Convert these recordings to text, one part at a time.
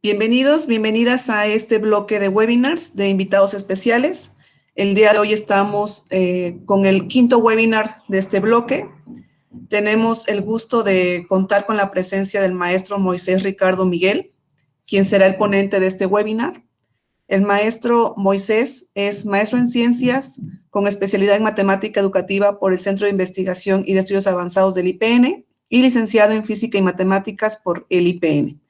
Bienvenidos, bienvenidas a este bloque de webinars de invitados especiales. El día de hoy estamos con el quinto webinar de este bloque. Tenemos el gusto de contar con la presencia del maestro Moisés Ricardo Miguel, quien será el ponente de este webinar. El maestro Moisés es maestro en ciencias con especialidad en matemática educativa por el Centro de Investigación y de Estudios Avanzados del IPN y licenciado en física y matemáticas por el IPN.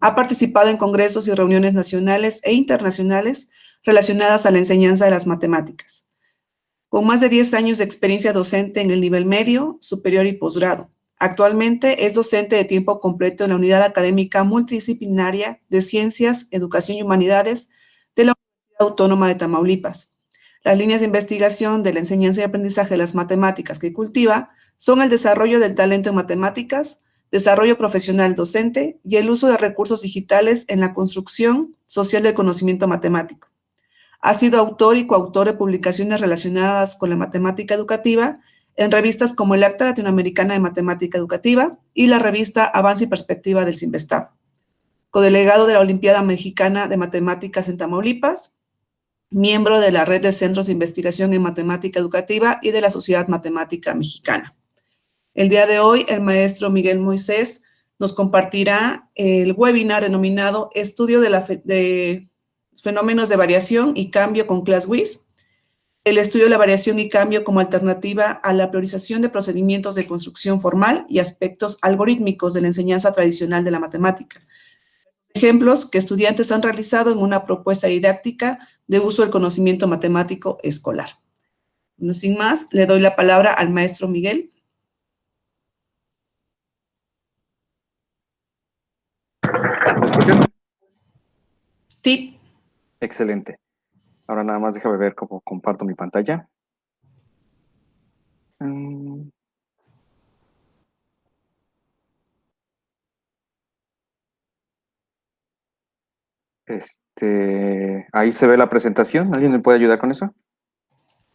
Ha participado en congresos y reuniones nacionales e internacionales relacionadas a la enseñanza de las matemáticas, con más de 10 años de experiencia docente en el nivel medio, superior y posgrado. Actualmente es docente de tiempo completo en la Unidad Académica Multidisciplinaria de Ciencias, Educación y Humanidades de la Universidad Autónoma de Tamaulipas. Las líneas de investigación de la enseñanza y aprendizaje de las matemáticas que cultiva son el desarrollo del talento en matemáticas, desarrollo profesional docente y el uso de recursos digitales en la construcción social del conocimiento matemático. Ha sido autor y coautor de publicaciones relacionadas con la matemática educativa en revistas como el Acta Latinoamericana de Matemática Educativa y la revista Avance y Perspectiva del CINVESTAB. Codelegado de la Olimpiada Mexicana de Matemáticas en Tamaulipas, miembro de la Red de Centros de Investigación en Matemática Educativa y de la Sociedad Matemática Mexicana. El día de hoy, el maestro Miguel Moisés nos compartirá el webinar denominado Estudio de Fenómenos de Variación y Cambio con ClassWiz, el estudio de la variación y cambio como alternativa a la priorización de procedimientos de construcción formal y aspectos algorítmicos de la enseñanza tradicional de la matemática. Ejemplos que estudiantes han realizado en una propuesta didáctica de uso del conocimiento matemático escolar. Bueno, sin más, le doy la palabra al maestro Miguel. ¿Me escuchan? Sí. Excelente. Ahora nada más déjame ver cómo comparto mi pantalla. Ahí se ve la presentación. ¿Alguien me puede ayudar con eso?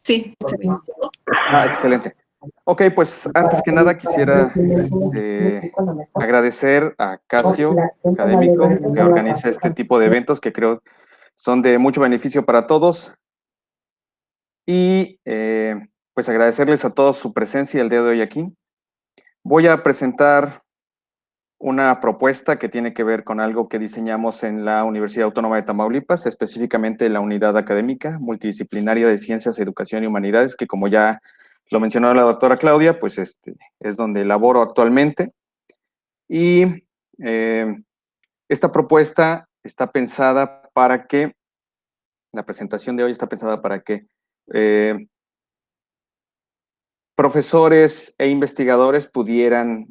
Sí. Excelente. Ok, pues antes que nada quisiera agradecer a Casio Académico que organiza este tipo de eventos que creo son de mucho beneficio para todos. Y pues agradecerles a todos su presencia el día de hoy aquí. Voy a presentar una propuesta que tiene que ver con algo que diseñamos en la Universidad Autónoma de Tamaulipas, específicamente la Unidad Académica Multidisciplinaria de Ciencias, Educación y Humanidades, que como ya lo mencionó la doctora Claudia, pues es donde laboro actualmente. Y esta propuesta está pensada para que, la presentación de hoy está pensada para que profesores e investigadores pudieran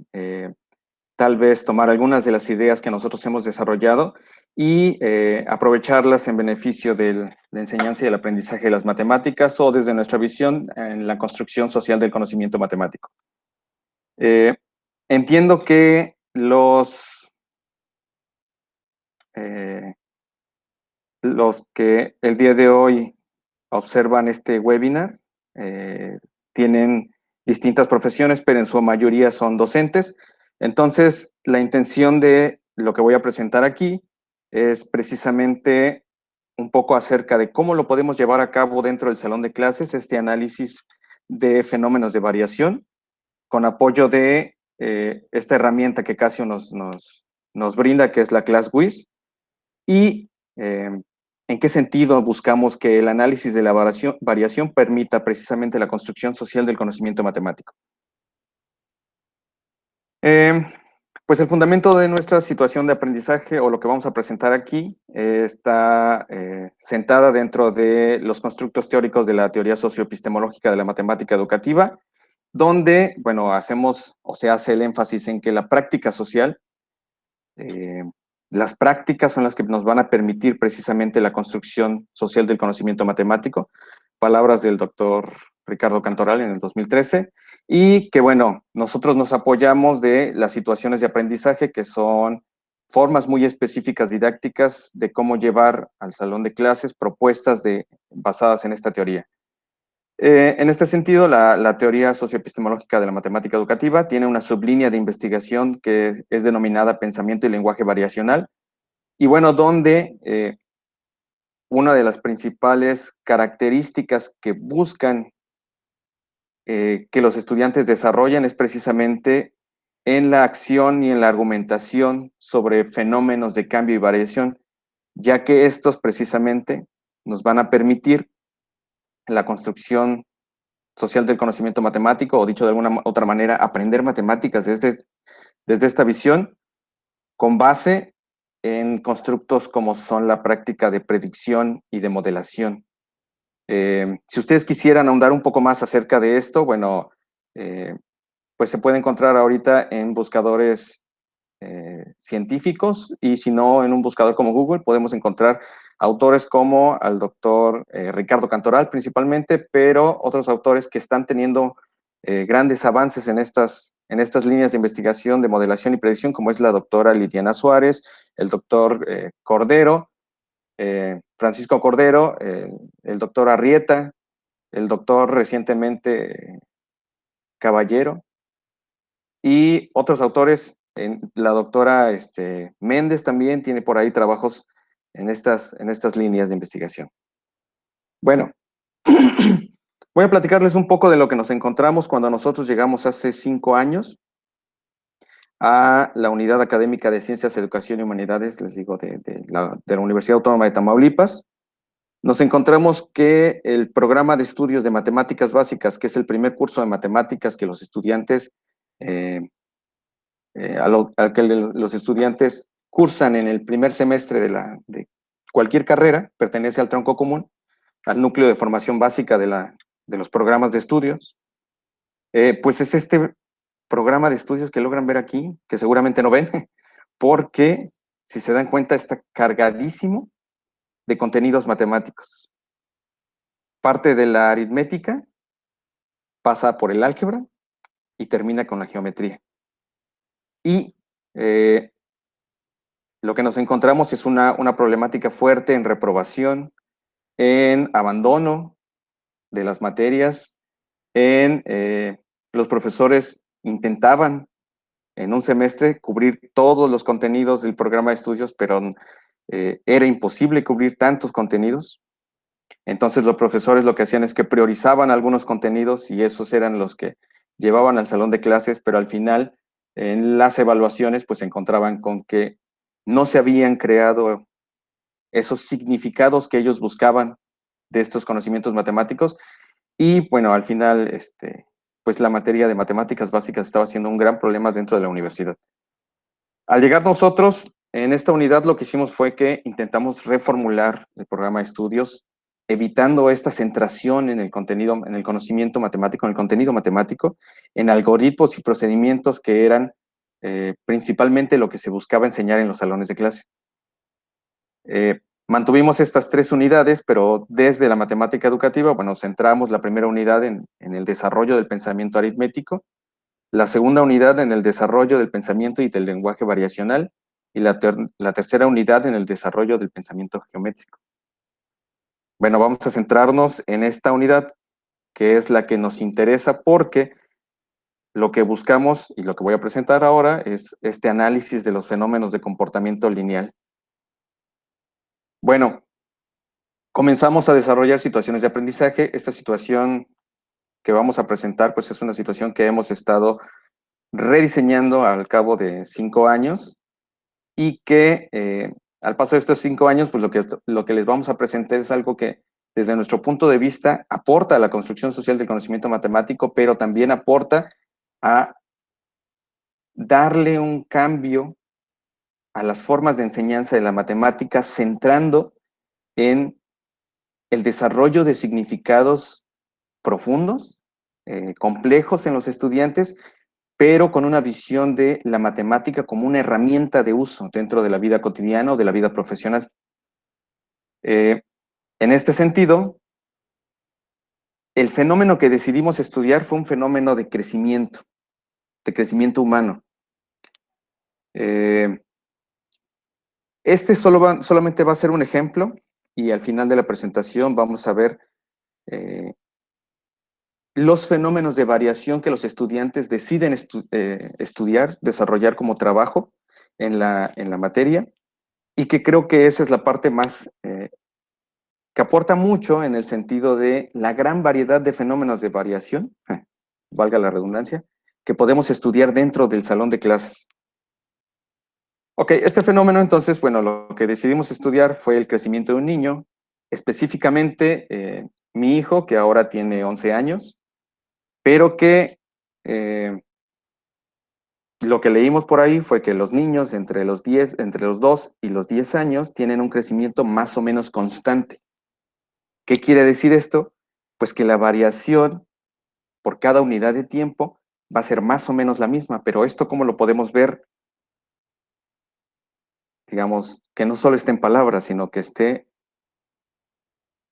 tal vez tomar algunas de las ideas que nosotros hemos desarrollado y aprovecharlas en beneficio de la enseñanza y el aprendizaje de las matemáticas o desde nuestra visión en la construcción social del conocimiento matemático. Entiendo que los que el día de hoy observan este webinar tienen distintas profesiones, pero en su mayoría son docentes. Entonces, la intención de lo que voy a presentar aquí es precisamente un poco acerca de cómo lo podemos llevar a cabo dentro del salón de clases, este análisis de fenómenos de variación, con apoyo de esta herramienta que Casio nos brinda, que es la ClassWiz, y en qué sentido buscamos que el análisis de la variación permita precisamente la construcción social del conocimiento matemático. Pues el fundamento de nuestra situación de aprendizaje, o lo que vamos a presentar aquí, está sentada dentro de los constructos teóricos de la teoría socioepistemológica de la matemática educativa, donde, bueno, hacemos o se hace el énfasis en que la práctica social, las prácticas son las que nos van a permitir precisamente la construcción social del conocimiento matemático, palabras del doctor Ricardo Cantoral en el 2013, y que bueno, nosotros nos apoyamos de las situaciones de aprendizaje que son formas muy específicas didácticas de cómo llevar al salón de clases propuestas basadas en esta teoría. En este sentido, la teoría socioepistemológica de la matemática educativa tiene una sublínea de investigación que es denominada pensamiento y lenguaje variacional, Y bueno, donde una de las principales características que buscan que los estudiantes desarrollan es precisamente en la acción y en la argumentación sobre fenómenos de cambio y variación, ya que estos precisamente nos van a permitir la construcción social del conocimiento matemático, o dicho de alguna otra manera, aprender matemáticas desde esta visión, con base en constructos como son la práctica de predicción y de modelación. Si ustedes quisieran ahondar un poco más acerca de esto, bueno, pues se puede encontrar ahorita en buscadores científicos, y si no, en un buscador como Google podemos encontrar autores como al doctor Ricardo Cantoral principalmente, pero otros autores que están teniendo grandes avances en estas líneas de investigación de modelación y predicción, como es la doctora Liliana Suárez, el doctor Cordero, Francisco Cordero, el doctor Arrieta, el doctor recientemente Caballero, y otros autores. La doctora Méndez también tiene por ahí trabajos en estas líneas de investigación. Bueno, voy a platicarles un poco de lo que nos encontramos cuando nosotros llegamos hace 5 años a la Unidad Académica de Ciencias, Educación y Humanidades, les digo, de la Universidad Autónoma de Tamaulipas. Nos encontramos que el programa de estudios de matemáticas básicas, que es el primer curso de matemáticas que los estudiantes al que los estudiantes cursan en el primer semestre de cualquier carrera, pertenece al tronco común, al núcleo de formación básica de los programas de estudios. Pues es este programa de estudios que logran ver aquí, que seguramente no ven, porque si se dan cuenta está cargadísimo de contenidos matemáticos. Parte de la aritmética, pasa por el álgebra y termina con la geometría. Y lo que nos encontramos es una problemática fuerte en reprobación, en abandono de las materias, en los profesores intentaban en un semestre cubrir todos los contenidos del programa de estudios, pero era imposible cubrir tantos contenidos. Entonces los profesores lo que hacían es que priorizaban algunos contenidos y esos eran los que llevaban al salón de clases, pero al final en las evaluaciones pues se encontraban con que no se habían creado esos significados que ellos buscaban de estos conocimientos matemáticos. Y bueno, al final pues la materia de matemáticas básicas estaba siendo un gran problema dentro de la universidad. Al llegar nosotros, en esta unidad lo que hicimos fue que intentamos reformular el programa de estudios, evitando esta centración en el contenido, en el conocimiento matemático, en el contenido matemático, en algoritmos y procedimientos que eran principalmente lo que se buscaba enseñar en los salones de clase. Mantuvimos estas 3 unidades, pero desde la matemática educativa, bueno, centramos la primera unidad en el desarrollo del pensamiento aritmético, la segunda unidad en el desarrollo del pensamiento y del lenguaje variacional, y la tercera unidad en el desarrollo del pensamiento geométrico. Bueno, vamos a centrarnos en esta unidad, que es la que nos interesa porque lo que buscamos y lo que voy a presentar ahora es este análisis de los fenómenos de comportamiento lineal. Bueno, comenzamos a desarrollar situaciones de aprendizaje. Esta situación que vamos a presentar, pues es una situación que hemos estado rediseñando al cabo de 5 años y que al paso de estos 5 años, pues lo que les vamos a presentar es algo que desde nuestro punto de vista aporta a la construcción social del conocimiento matemático, pero también aporta a darle un cambio a las formas de enseñanza de la matemática, centrando en el desarrollo de significados profundos, complejos en los estudiantes, pero con una visión de la matemática como una herramienta de uso dentro de la vida cotidiana o de la vida profesional. En este sentido, el fenómeno que decidimos estudiar fue un fenómeno de crecimiento humano. Solamente va a ser un ejemplo y al final de la presentación vamos a ver los fenómenos de variación que los estudiantes deciden estudiar, desarrollar como trabajo en la materia. y que creo que esa es la parte más que aporta mucho en el sentido de la gran variedad de fenómenos de variación, valga la redundancia, que podemos estudiar dentro del salón de clases. Ok, este fenómeno entonces, bueno, lo que decidimos estudiar fue el crecimiento de un niño, específicamente mi hijo, que ahora tiene 11 años, pero que lo que leímos por ahí fue que los niños entre los 2 y los 10 años tienen un crecimiento más o menos constante. ¿Qué quiere decir esto? Pues que la variación por cada unidad de tiempo va a ser más o menos la misma, pero esto cómo lo podemos ver, digamos, que no solo esté en palabras, sino que esté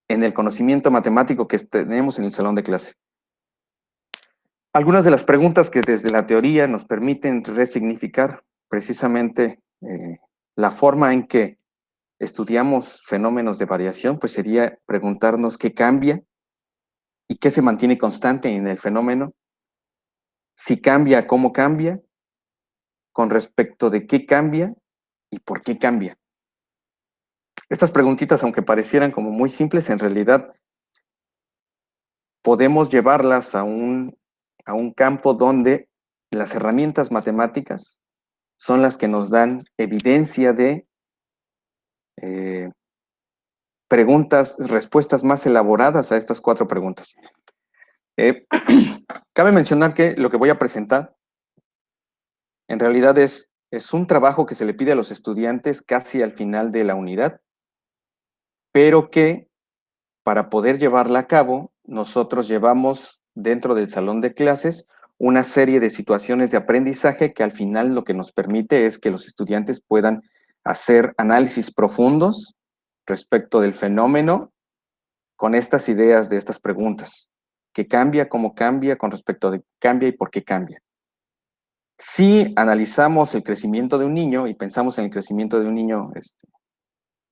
en el conocimiento matemático que tenemos en el salón de clase. Algunas de las preguntas que desde la teoría nos permiten resignificar precisamente la forma en que estudiamos fenómenos de variación, pues sería preguntarnos qué cambia y qué se mantiene constante en el fenómeno, si cambia, cómo cambia, con respecto de qué cambia y por qué cambia. Estas preguntitas, aunque parecieran como muy simples, en realidad podemos llevarlas a un campo donde las herramientas matemáticas son las que nos dan evidencia de preguntas, respuestas más elaboradas a estas 4 preguntas. Cabe mencionar que lo que voy a presentar en realidad es un trabajo que se le pide a los estudiantes casi al final de la unidad, pero que para poder llevarla a cabo, nosotros llevamos dentro del salón de clases una serie de situaciones de aprendizaje que al final lo que nos permite es que los estudiantes puedan hacer análisis profundos respecto del fenómeno con estas ideas de estas preguntas. ¿Qué cambia? ¿Cómo cambia? Con respecto de qué cambia y por qué cambia. Si analizamos el crecimiento de un niño y pensamos en el crecimiento de un niño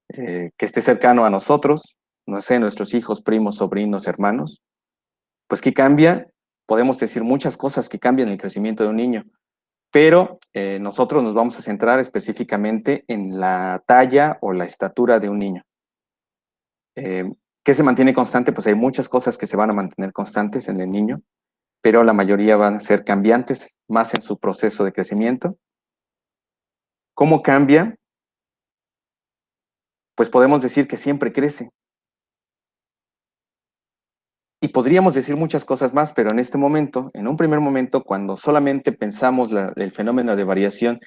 que esté cercano a nosotros, no sé, nuestros hijos, primos, sobrinos, hermanos, pues ¿qué cambia? Podemos decir muchas cosas que cambian el crecimiento de un niño, pero nosotros nos vamos a centrar específicamente en la talla o la estatura de un niño. ¿Qué se mantiene constante? Pues hay muchas cosas que se van a mantener constantes en el niño, pero la mayoría van a ser cambiantes más en su proceso de crecimiento. ¿Cómo cambia? Pues podemos decir que siempre crece. Y podríamos decir muchas cosas más, pero en este momento, en un primer momento, cuando solamente pensamos el fenómeno de variación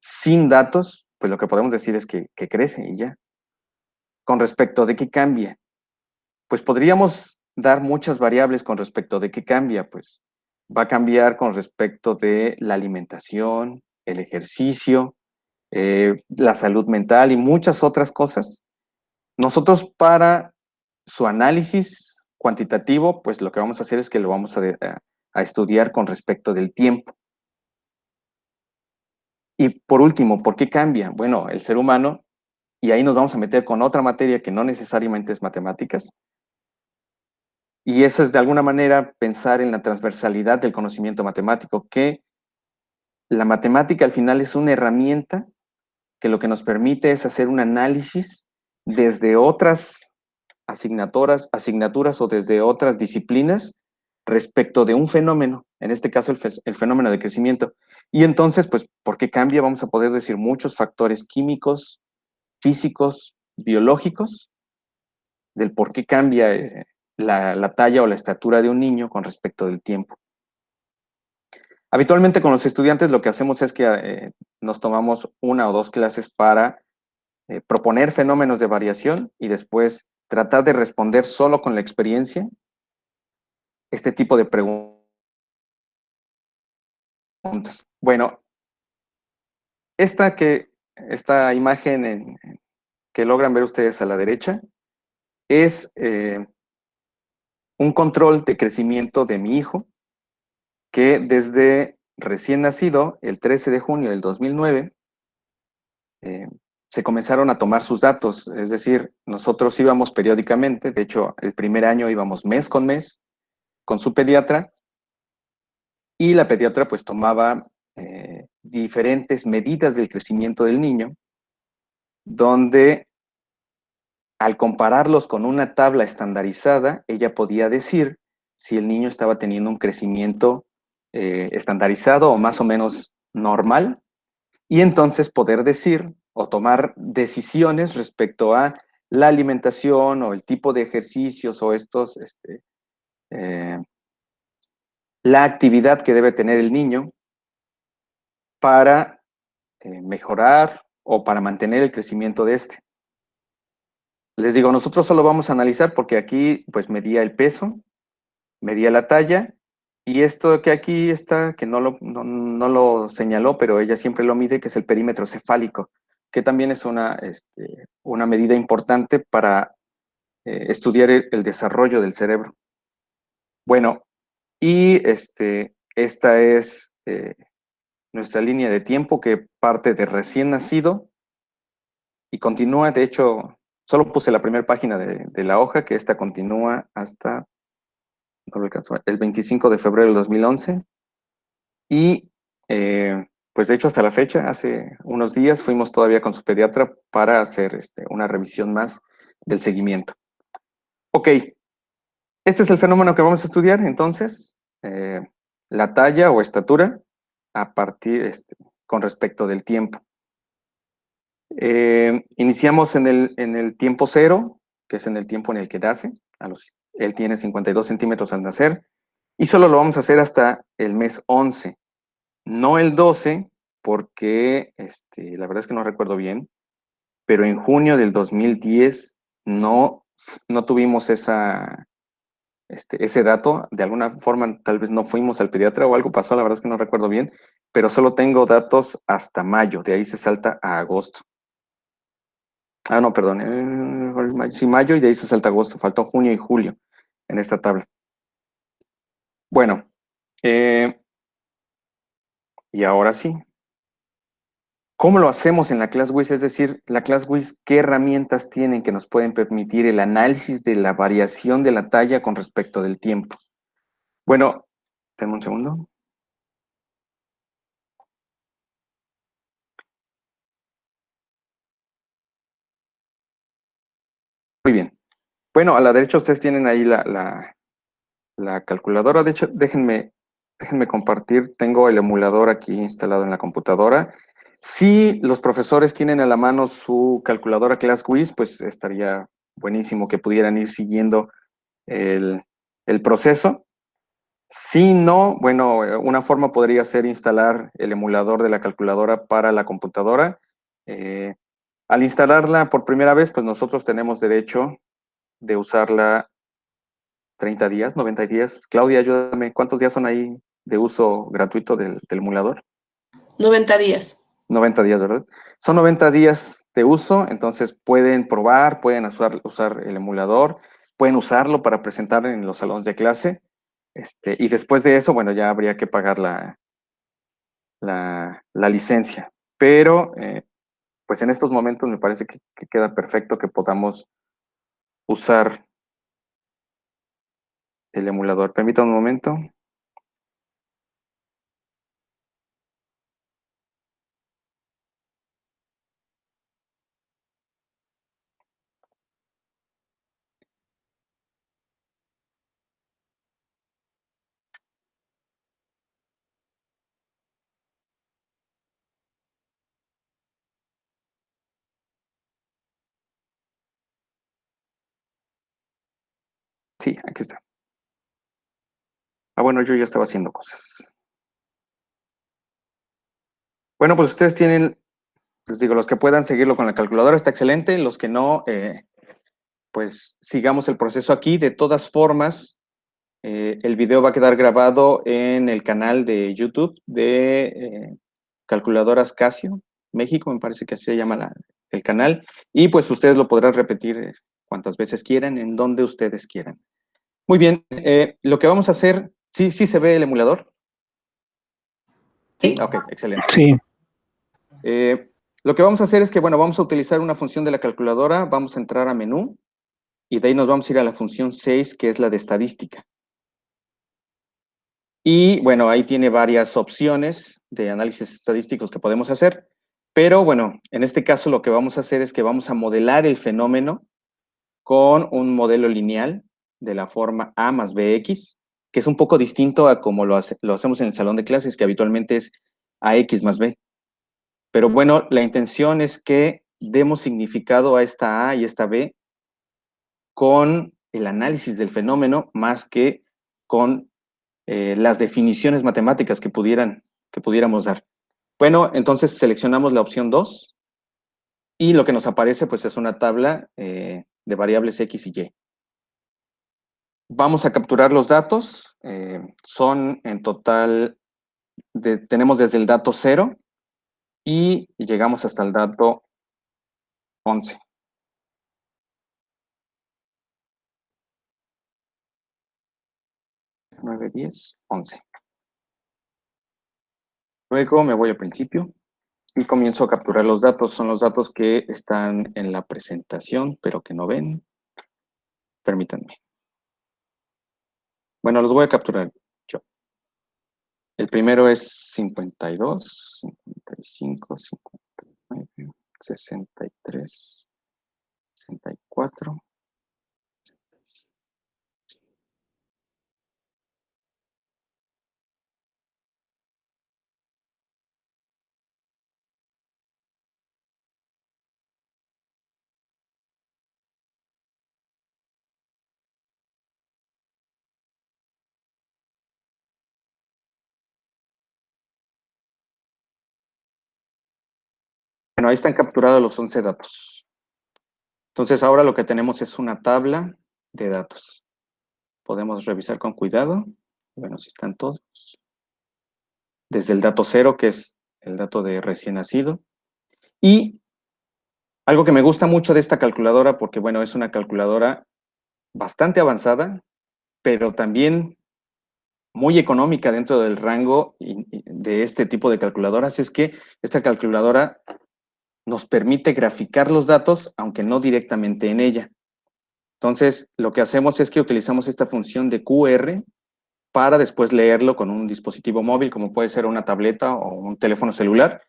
sin datos, pues lo que podemos decir es que crece y ya. Con respecto de qué cambia, pues podríamos dar muchas variables con respecto de qué cambia, pues va a cambiar con respecto de la alimentación, el ejercicio, la salud mental y muchas otras cosas. Nosotros para su análisis cuantitativo, pues lo que vamos a hacer es que lo vamos a estudiar con respecto del tiempo. Y por último, ¿por qué cambia? Bueno, el ser humano, y ahí nos vamos a meter con otra materia que no necesariamente es matemáticas, y eso es de alguna manera pensar en la transversalidad del conocimiento matemático, que la matemática al final es una herramienta que lo que nos permite es hacer un análisis desde otras asignaturas o desde otras disciplinas respecto de un fenómeno, en este caso el fenómeno de crecimiento. Y entonces, pues, ¿por qué cambia? Vamos a poder decir muchos factores químicos, físicos, biológicos, del por qué cambia la talla o la estatura de un niño con respecto del tiempo. Habitualmente con los estudiantes lo que hacemos es que nos tomamos 1 o 2 clases para proponer fenómenos de variación y después tratar de responder solo con la experiencia este tipo de preguntas. Bueno, esta imagen que logran ver ustedes a la derecha es un control de crecimiento de mi hijo que desde recién nacido, el 13 de junio del 2009, se comenzaron a tomar sus datos, es decir, nosotros íbamos periódicamente, de hecho, el primer año íbamos mes con su pediatra, y la pediatra pues tomaba diferentes medidas del crecimiento del niño, donde al compararlos con una tabla estandarizada, ella podía decir si el niño estaba teniendo un crecimiento estandarizado o más o menos normal, y entonces poder decir o tomar decisiones respecto a la alimentación o el tipo de ejercicios o la actividad que debe tener el niño para mejorar o para mantener el crecimiento de este. Les digo, nosotros solo vamos a analizar porque aquí pues medía el peso, medía la talla, y esto que aquí está, que no lo señaló, pero ella siempre lo mide, que es el perímetro cefálico, que también es una medida importante para estudiar el desarrollo del cerebro. Bueno, y esta es nuestra línea de tiempo que parte de recién nacido y continúa, de hecho, solo puse la primera página de la hoja, que esta continúa hasta no lo alcanzo, el 25 de febrero del 2011. Y pues de hecho hasta la fecha, hace unos días, fuimos todavía con su pediatra para hacer una revisión más del seguimiento. Ok, este es el fenómeno que vamos a estudiar entonces, la talla o estatura a partir, con respecto del tiempo. Iniciamos en el tiempo cero, que es en el tiempo en el que nace. Él tiene 52 centímetros al nacer, y solo lo vamos a hacer hasta el mes 11, no el 12, porque la verdad es que no recuerdo bien, pero en junio del 2010 no tuvimos ese dato. De alguna forma tal vez no fuimos al pediatra o algo pasó, la verdad es que no recuerdo bien, pero solo tengo datos hasta mayo, de ahí se salta a agosto. Ah, no, perdón. Sí, mayo, y de ahí se salta agosto. Faltó junio y julio en esta tabla. Bueno, y ahora sí. ¿Cómo lo hacemos en la ClassWiz? Es decir, la ClassWiz, ¿qué herramientas tienen que nos pueden permitir el análisis de la variación de la talla con respecto del tiempo? Bueno, denme un segundo. Muy bien. Bueno, a la derecha ustedes tienen ahí la calculadora. De hecho, déjenme compartir. Tengo el emulador aquí instalado en la computadora. Si los profesores tienen a la mano su calculadora ClassWiz, pues estaría buenísimo que pudieran ir siguiendo el proceso. Si no, bueno, una forma podría ser instalar el emulador de la calculadora para la computadora. Al instalarla por primera vez, pues nosotros tenemos derecho de usarla 30 días, 90 días. Claudia, ayúdame, ¿cuántos días son ahí de uso gratuito del emulador? 90 días. 90 días, ¿verdad? Son 90 días de uso, entonces pueden probar, pueden usar el emulador, pueden usarlo para presentar en los salones de clase, y después de eso, bueno, ya habría que pagar la licencia. Pero, pues en estos momentos me parece que queda perfecto que podamos usar el emulador. Permítanme un momento. Sí, aquí está. Ah, bueno, yo ya estaba haciendo cosas. Bueno, pues ustedes tienen, les digo, los que puedan seguirlo con la calculadora está excelente, los que no, pues sigamos el proceso aquí. De todas formas, el video va a quedar grabado en el canal de YouTube de Calculadoras Casio México, me parece que así se llama el canal, y pues ustedes lo podrán repetir cuantas veces quieran, en donde ustedes quieran. Muy bien, lo que vamos a hacer, ¿sí se ve el emulador? Sí, ok, excelente. Sí. Lo que vamos a hacer es que, bueno, vamos a utilizar una función de la calculadora, vamos a entrar a menú, y de ahí nos vamos a ir a la función 6, que es la de estadística. Y bueno, ahí tiene varias opciones de análisis estadísticos que podemos hacer. Pero bueno, en este caso lo que vamos a hacer es que vamos a modelar el fenómeno con un modelo lineal de la forma A más BX, que es un poco distinto a como lo hacemos en el salón de clases, que habitualmente es AX más B. Pero bueno, la intención es que demos significado a esta A y esta B con el análisis del fenómeno más que con las definiciones matemáticas que pudiéramos dar. Bueno, entonces seleccionamos la opción 2 y lo que nos aparece pues es una tabla de variables X y Y. Vamos a capturar los datos. Son en total, tenemos desde el dato 0 y llegamos hasta el dato 11. 9, 10, 11. Luego me voy al principio y comienzo a capturar los datos. Son los datos que están en la presentación, pero que no ven. Permítanme. Bueno, los voy a capturar yo. El primero es 52, 55, 59, 63, 64. Bueno, ahí están capturados los 11 datos. Entonces ahora lo que tenemos es una tabla de datos. Podemos revisar con cuidado. Bueno, si están todos. Desde el dato 0, que es el dato de recién nacido. Y algo que me gusta mucho de esta calculadora, porque bueno, es una calculadora bastante avanzada, pero también muy económica dentro del rango de este tipo de calculadoras, es que esta calculadora nos permite graficar los datos, aunque no directamente en ella. Entonces, lo que hacemos es que utilizamos esta función de QR para después leerlo con un dispositivo móvil, como puede ser una tableta o un teléfono celular,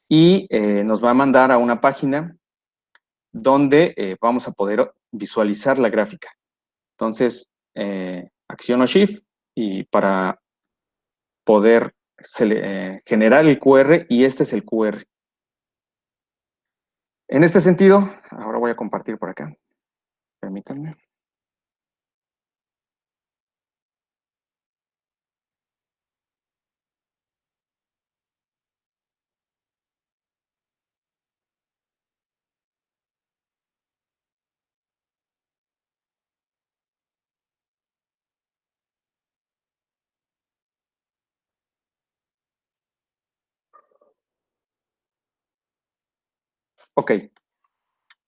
y nos va a mandar a una página donde vamos a poder visualizar la gráfica. Entonces, acciono Shift y para poder generar el QR, y este es el QR. En este sentido, ahora voy a compartir por acá. Permítanme. Ok,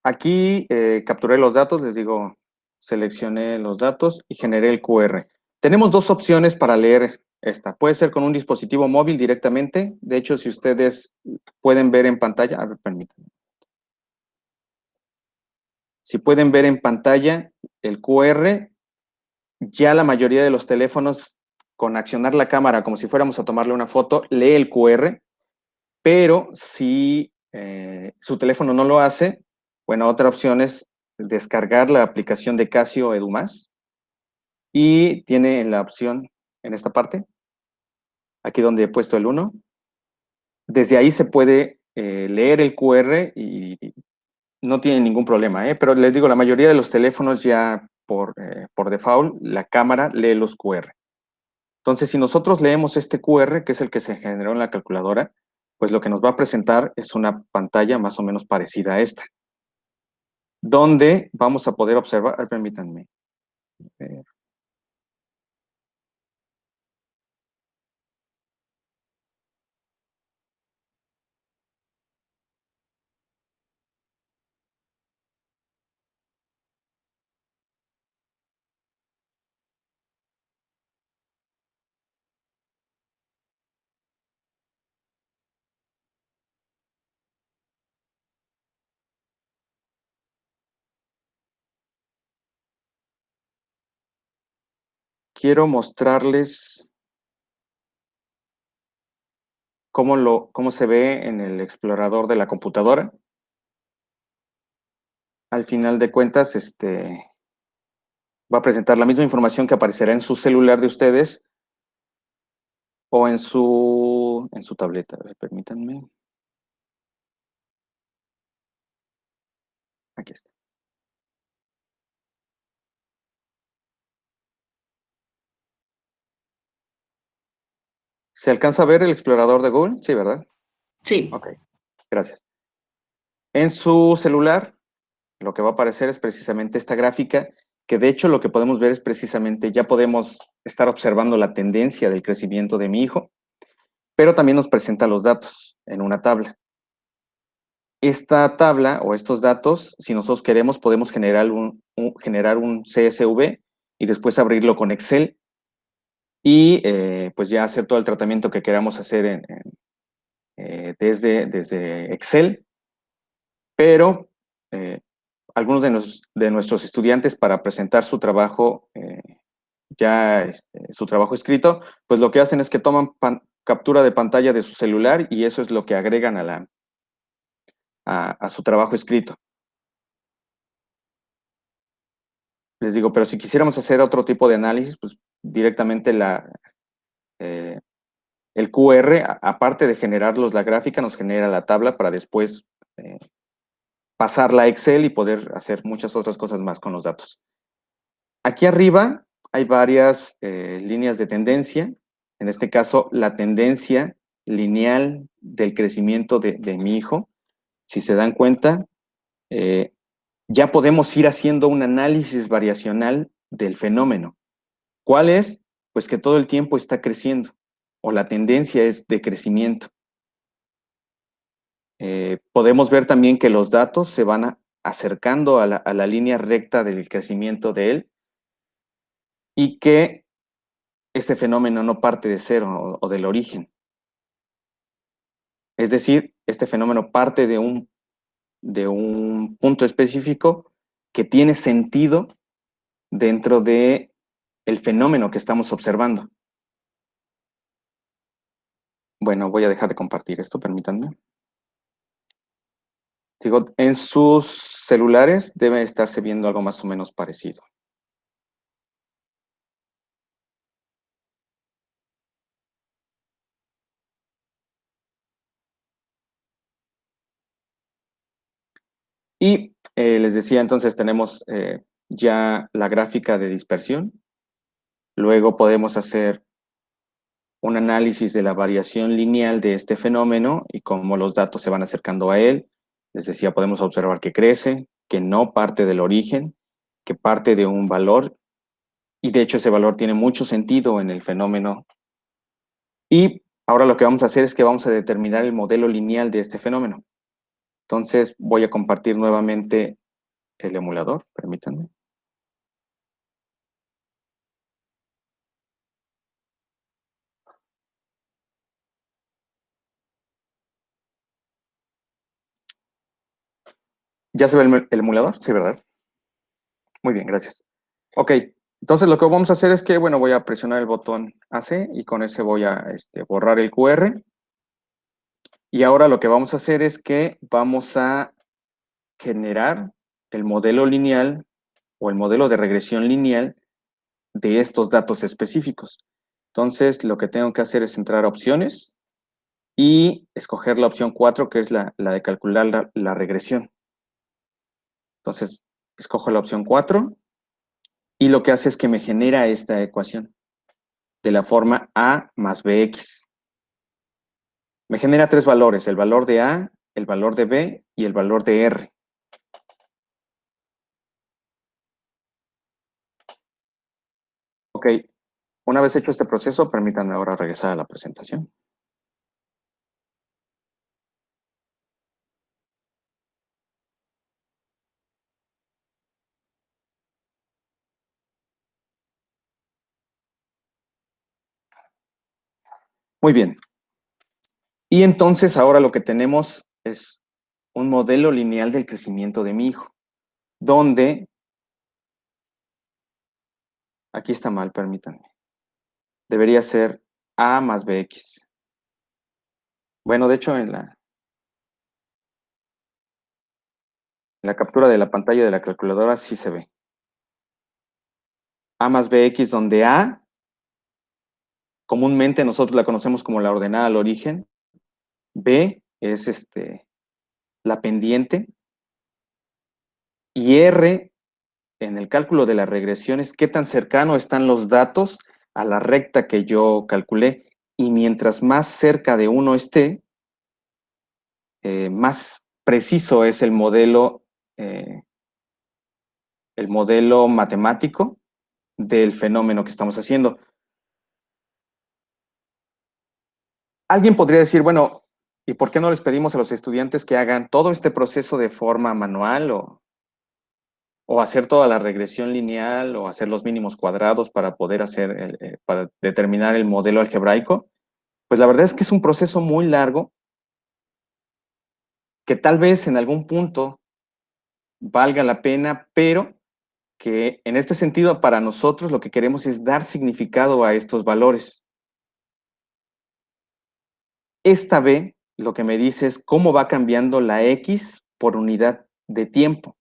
aquí capturé los datos, les digo, seleccioné los datos y generé el QR. Tenemos dos opciones para leer esta. Puede ser con un dispositivo móvil directamente. De hecho, si ustedes pueden ver en pantalla, a ver, permítanme. Si pueden ver en pantalla el QR, ya la mayoría de los teléfonos con accionar la cámara como si fuéramos a tomarle una foto, lee el QR, pero si su teléfono no lo hace, bueno, otra opción es descargar la aplicación de Casio EduMás y tiene la opción en esta parte, aquí donde he puesto el 1, desde ahí se puede leer el QR y no tiene ningún problema, pero les digo, la mayoría de los teléfonos ya por default, la cámara lee los QR. Entonces, si nosotros leemos este QR, que es el que se generó en la calculadora, pues lo que nos va a presentar es una pantalla más o menos parecida a esta, donde vamos a poder observar, permítanme, eh, quiero mostrarles cómo se ve en el explorador de la computadora. Al final de cuentas, va a presentar la misma información que aparecerá en su celular de ustedes o en su tableta. A ver, permítanme. Aquí está. ¿Se alcanza a ver el explorador de Google? Sí, ¿verdad? Sí. Ok, gracias. En su celular, lo que va a aparecer es precisamente esta gráfica, que de hecho lo que podemos ver es precisamente, ya podemos estar observando la tendencia del crecimiento de mi hijo, pero también nos presenta los datos en una tabla. Esta tabla o estos datos, si nosotros queremos, podemos generar generar un CSV y después abrirlo con Excel y pues ya hacer todo el tratamiento que queramos hacer desde Excel, pero algunos de nuestros estudiantes para presentar su trabajo, su trabajo escrito, pues lo que hacen es que toman captura de pantalla de su celular y eso es lo que agregan a su trabajo escrito. Les digo, pero si quisiéramos hacer otro tipo de análisis, pues directamente eh, el QR, aparte de generarlos la gráfica, nos genera la tabla para después pasarla a Excel y poder hacer muchas otras cosas más con los datos. Aquí arriba hay varias líneas de tendencia. En este caso, la tendencia lineal del crecimiento de mi hijo. Si se dan cuenta, eh, ya podemos ir haciendo un análisis variacional del fenómeno. ¿Cuál es? Pues que todo el tiempo está creciendo o la tendencia es de crecimiento. Podemos ver también que los datos se van acercando a la línea recta del crecimiento de él y que este fenómeno no parte de cero o del origen. Es decir, este fenómeno parte de un punto específico que tiene sentido dentro de el fenómeno que estamos observando. Bueno, voy a dejar de compartir esto, permítanme. Digo, en sus celulares debe estarse viendo algo más o menos parecido. Y les decía, entonces tenemos ya la gráfica de dispersión. Luego podemos hacer un análisis de la variación lineal de este fenómeno y cómo los datos se van acercando a él. Les decía, podemos observar que crece, que no parte del origen, que parte de un valor y de hecho ese valor tiene mucho sentido en el fenómeno. Y ahora lo que vamos a hacer es que vamos a determinar el modelo lineal de este fenómeno. Entonces voy a compartir nuevamente el emulador, permítanme. ¿Ya se ve el emulador? Sí, ¿verdad? Muy bien, gracias. Ok, entonces lo que vamos a hacer es que, bueno, voy a presionar el botón AC y con ese voy a borrar el QR. Y ahora lo que vamos a hacer es que vamos a generar el modelo lineal o el modelo de regresión lineal de estos datos específicos. Entonces, lo que tengo que hacer es entrar a opciones y escoger la opción 4, que es la de calcular la regresión. Entonces, escojo la opción 4 y lo que hace es que me genera esta ecuación de la forma A más BX. Me genera tres valores, el valor de A, el valor de B y el valor de R. Ok, una vez hecho este proceso, permítanme ahora regresar a la presentación. Muy bien. Y entonces ahora lo que tenemos es un modelo lineal del crecimiento de mi hijo, donde, aquí está mal, permítanme, debería ser A más BX. Bueno, de hecho, en la captura de la pantalla de la calculadora sí se ve. A más bx, donde A, comúnmente nosotros la conocemos como la ordenada al origen, B es la pendiente, y R, en el cálculo de la regresión, es qué tan cercano están los datos a la recta que yo calculé. Y mientras más cerca de uno esté, más preciso es el modelo matemático del fenómeno que estamos haciendo. Alguien podría decir, bueno, ¿y por qué no les pedimos a los estudiantes que hagan todo este proceso de forma manual o hacer toda la regresión lineal o hacer los mínimos cuadrados para poder para determinar el modelo algebraico? Pues la verdad es que es un proceso muy largo que tal vez en algún punto valga la pena, pero que en este sentido para nosotros lo que queremos es dar significado a estos valores. Esta B lo que me dice es cómo va cambiando la X por unidad de tiempo.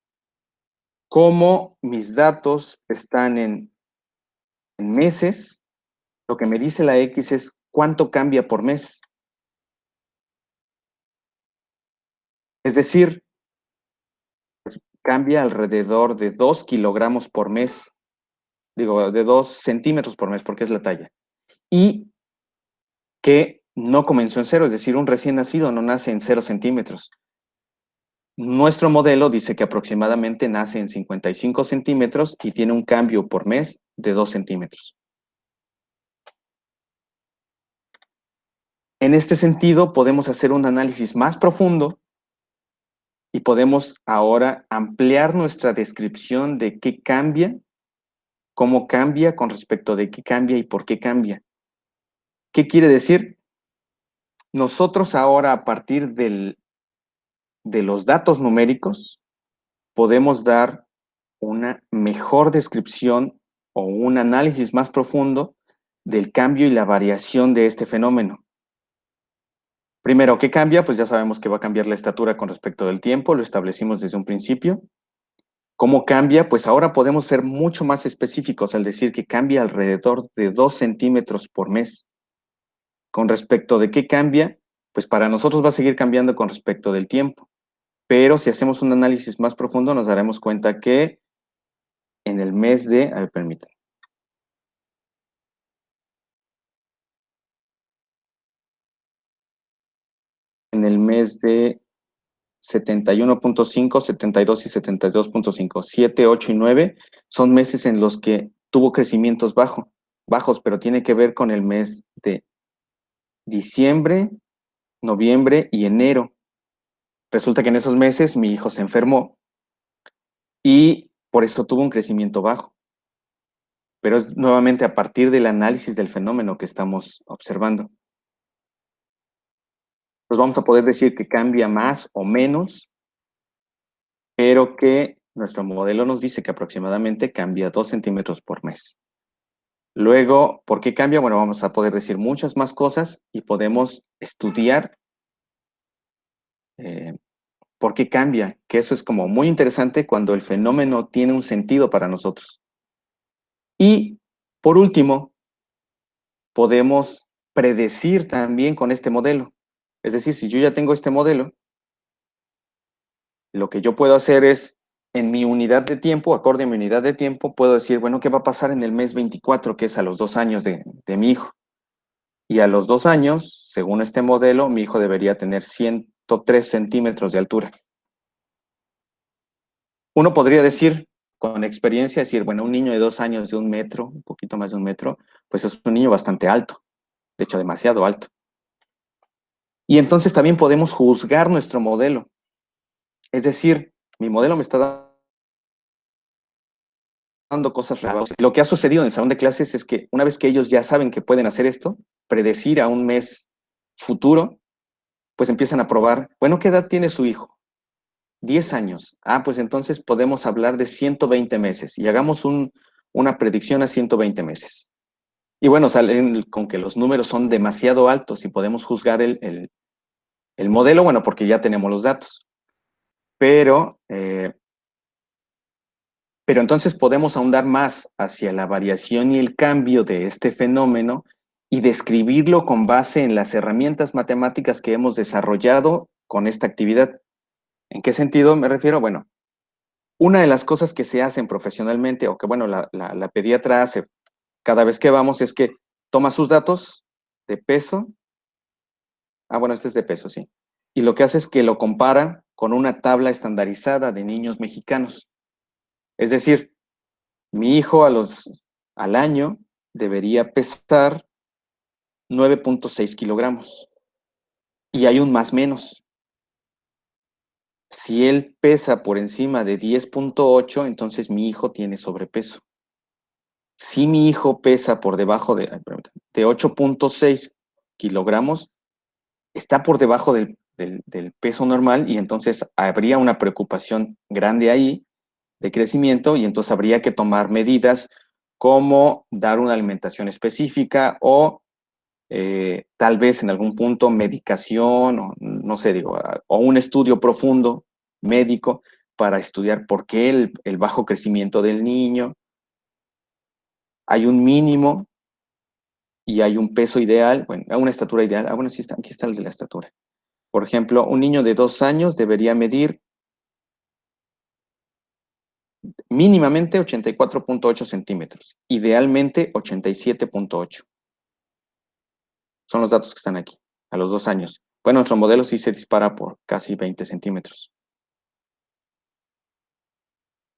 Cómo mis datos están en meses, lo que me dice la X es cuánto cambia por mes. Es decir, cambia alrededor de 2 kilogramos por mes, digo, de 2 centímetros por mes, porque es la talla. Y que no comenzó en cero, es decir, un recién nacido no nace en 0 centímetros. Nuestro modelo dice que aproximadamente nace en 55 centímetros y tiene un cambio por mes de 2 centímetros. En este sentido, podemos hacer un análisis más profundo y podemos ahora ampliar nuestra descripción de qué cambia, cómo cambia con respecto de qué cambia y por qué cambia. ¿Qué quiere decir? Nosotros ahora, a partir de los datos numéricos, podemos dar una mejor descripción o un análisis más profundo del cambio y la variación de este fenómeno. Primero, ¿qué cambia? Pues ya sabemos que va a cambiar la estatura con respecto del tiempo, lo establecimos desde un principio. ¿Cómo cambia? Pues ahora podemos ser mucho más específicos al decir que cambia alrededor de 2 centímetros por mes. Con respecto de qué cambia, pues para nosotros va a seguir cambiando con respecto del tiempo. Pero si hacemos un análisis más profundo, nos daremos cuenta que en el mes de, a ver, permítanme, en el mes de 71.5, 72 y 72.5, 7, 8 y 9 son meses en los que tuvo crecimientos bajos, pero tiene que ver con el mes de diciembre, noviembre y enero. Resulta que en esos meses mi hijo se enfermó y por eso tuvo un crecimiento bajo. Pero es nuevamente a partir del análisis del fenómeno que estamos observando. Pues vamos a poder decir que cambia más o menos, pero que nuestro modelo nos dice que aproximadamente cambia 2 centímetros por mes. Luego, ¿por qué cambia? Bueno, vamos a poder decir muchas más cosas y podemos estudiar por qué cambia, que eso es como muy interesante cuando el fenómeno tiene un sentido para nosotros. Y por último, podemos predecir también con este modelo. Es decir, si yo ya tengo este modelo, lo que yo puedo hacer es, en mi unidad de tiempo, acorde a mi unidad de tiempo, puedo decir, bueno, ¿qué va a pasar en el mes 24, que es a los 2 años de mi hijo? Y a los 2 años, según este modelo, mi hijo debería tener 103 centímetros de altura. Uno podría decir, con experiencia, decir, bueno, un niño de 2 años de 1 metro, un poquito más de 1 metro, pues es un niño bastante alto, de hecho demasiado alto. Y entonces también podemos juzgar nuestro modelo. Es decir, mi modelo me está dando cosas raras. Lo que ha sucedido en el salón de clases es que una vez que ellos ya saben que pueden hacer esto, predecir a un mes futuro, pues empiezan a probar, bueno, ¿qué edad tiene su hijo? 10 años. Ah, pues entonces podemos hablar de 120 meses y hagamos una predicción a 120 meses. Y bueno, salen con que los números son demasiado altos y podemos juzgar el modelo, bueno, porque ya tenemos los datos. Pero entonces podemos ahondar más hacia la variación y el cambio de este fenómeno y describirlo con base en las herramientas matemáticas que hemos desarrollado con esta actividad. ¿En qué sentido me refiero? Bueno, una de las cosas que se hacen profesionalmente, o que, bueno, la pediatra hace cada vez que vamos, es que toma sus datos de peso. Bueno, este es de peso, sí. Y lo que hace es que lo compara con una tabla estandarizada de niños mexicanos. Es decir, mi hijo al año debería pesar 9.6 kilogramos. Y hay un más menos. Si él pesa por encima de 10.8, entonces mi hijo tiene sobrepeso. Si mi hijo pesa por debajo de 8.6 kilogramos, está por debajo del peso normal y entonces habría una preocupación grande ahí de crecimiento y entonces habría que tomar medidas como dar una alimentación específica o tal vez en algún punto medicación o no sé, digo, o un estudio profundo médico para estudiar por qué el bajo crecimiento del niño. Hay un mínimo y hay un peso ideal, bueno, una estatura ideal. Bueno, sí está, aquí está el de la estatura. Por ejemplo, un niño de 2 años debería medir mínimamente 84.8 centímetros, idealmente 87.8. Son los datos que están aquí, a los 2 años. Bueno, nuestro modelo sí se dispara por casi 20 centímetros.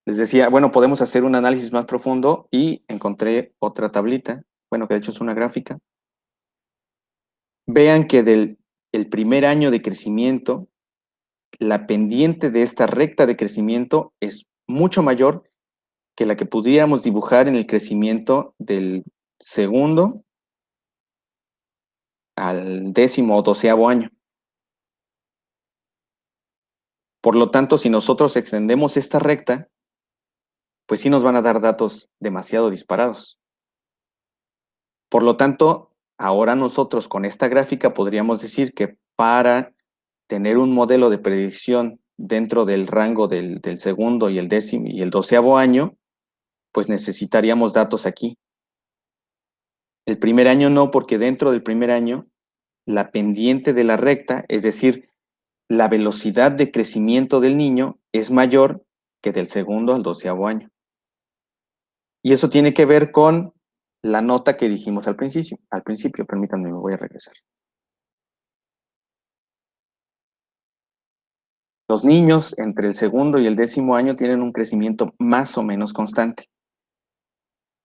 Les decía, bueno, podemos hacer un análisis más profundo y encontré otra tablita, bueno, que de hecho es una gráfica. Vean que del el primer año de crecimiento, la pendiente de esta recta de crecimiento es mucho mayor que la que pudiéramos dibujar en el crecimiento del segundo al 10º o 12º año. Por lo tanto, si nosotros extendemos esta recta, pues sí nos van a dar datos demasiado disparados. Por lo tanto, ahora nosotros con esta gráfica podríamos decir que para tener un modelo de predicción dentro del rango del segundo y el 10º y el 12º año, pues necesitaríamos datos aquí. El primer año no, porque dentro del primer año, la pendiente de la recta, es decir, la velocidad de crecimiento del niño es mayor que del segundo al 12º año. Y eso tiene que ver con la nota que dijimos al principio. Permítanme, me voy a regresar. Los niños entre el segundo y el 10º año tienen un crecimiento más o menos constante.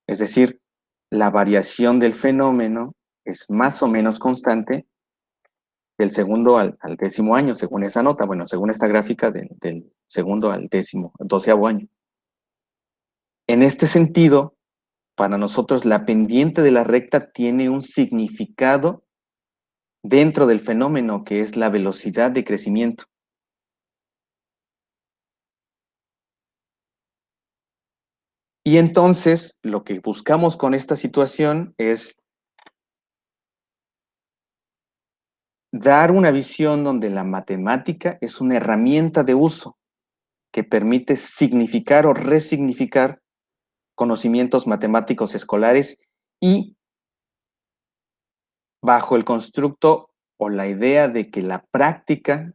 Es decir, la variación del fenómeno es más o menos constante del segundo al 10º año, según esa nota, bueno, según esta gráfica del segundo al 12º año. En este sentido, para nosotros la pendiente de la recta tiene un significado dentro del fenómeno que es la velocidad de crecimiento. Y entonces, lo que buscamos con esta situación es dar una visión donde la matemática es una herramienta de uso que permite significar o resignificar conocimientos matemáticos escolares y bajo el constructo o la idea de que la práctica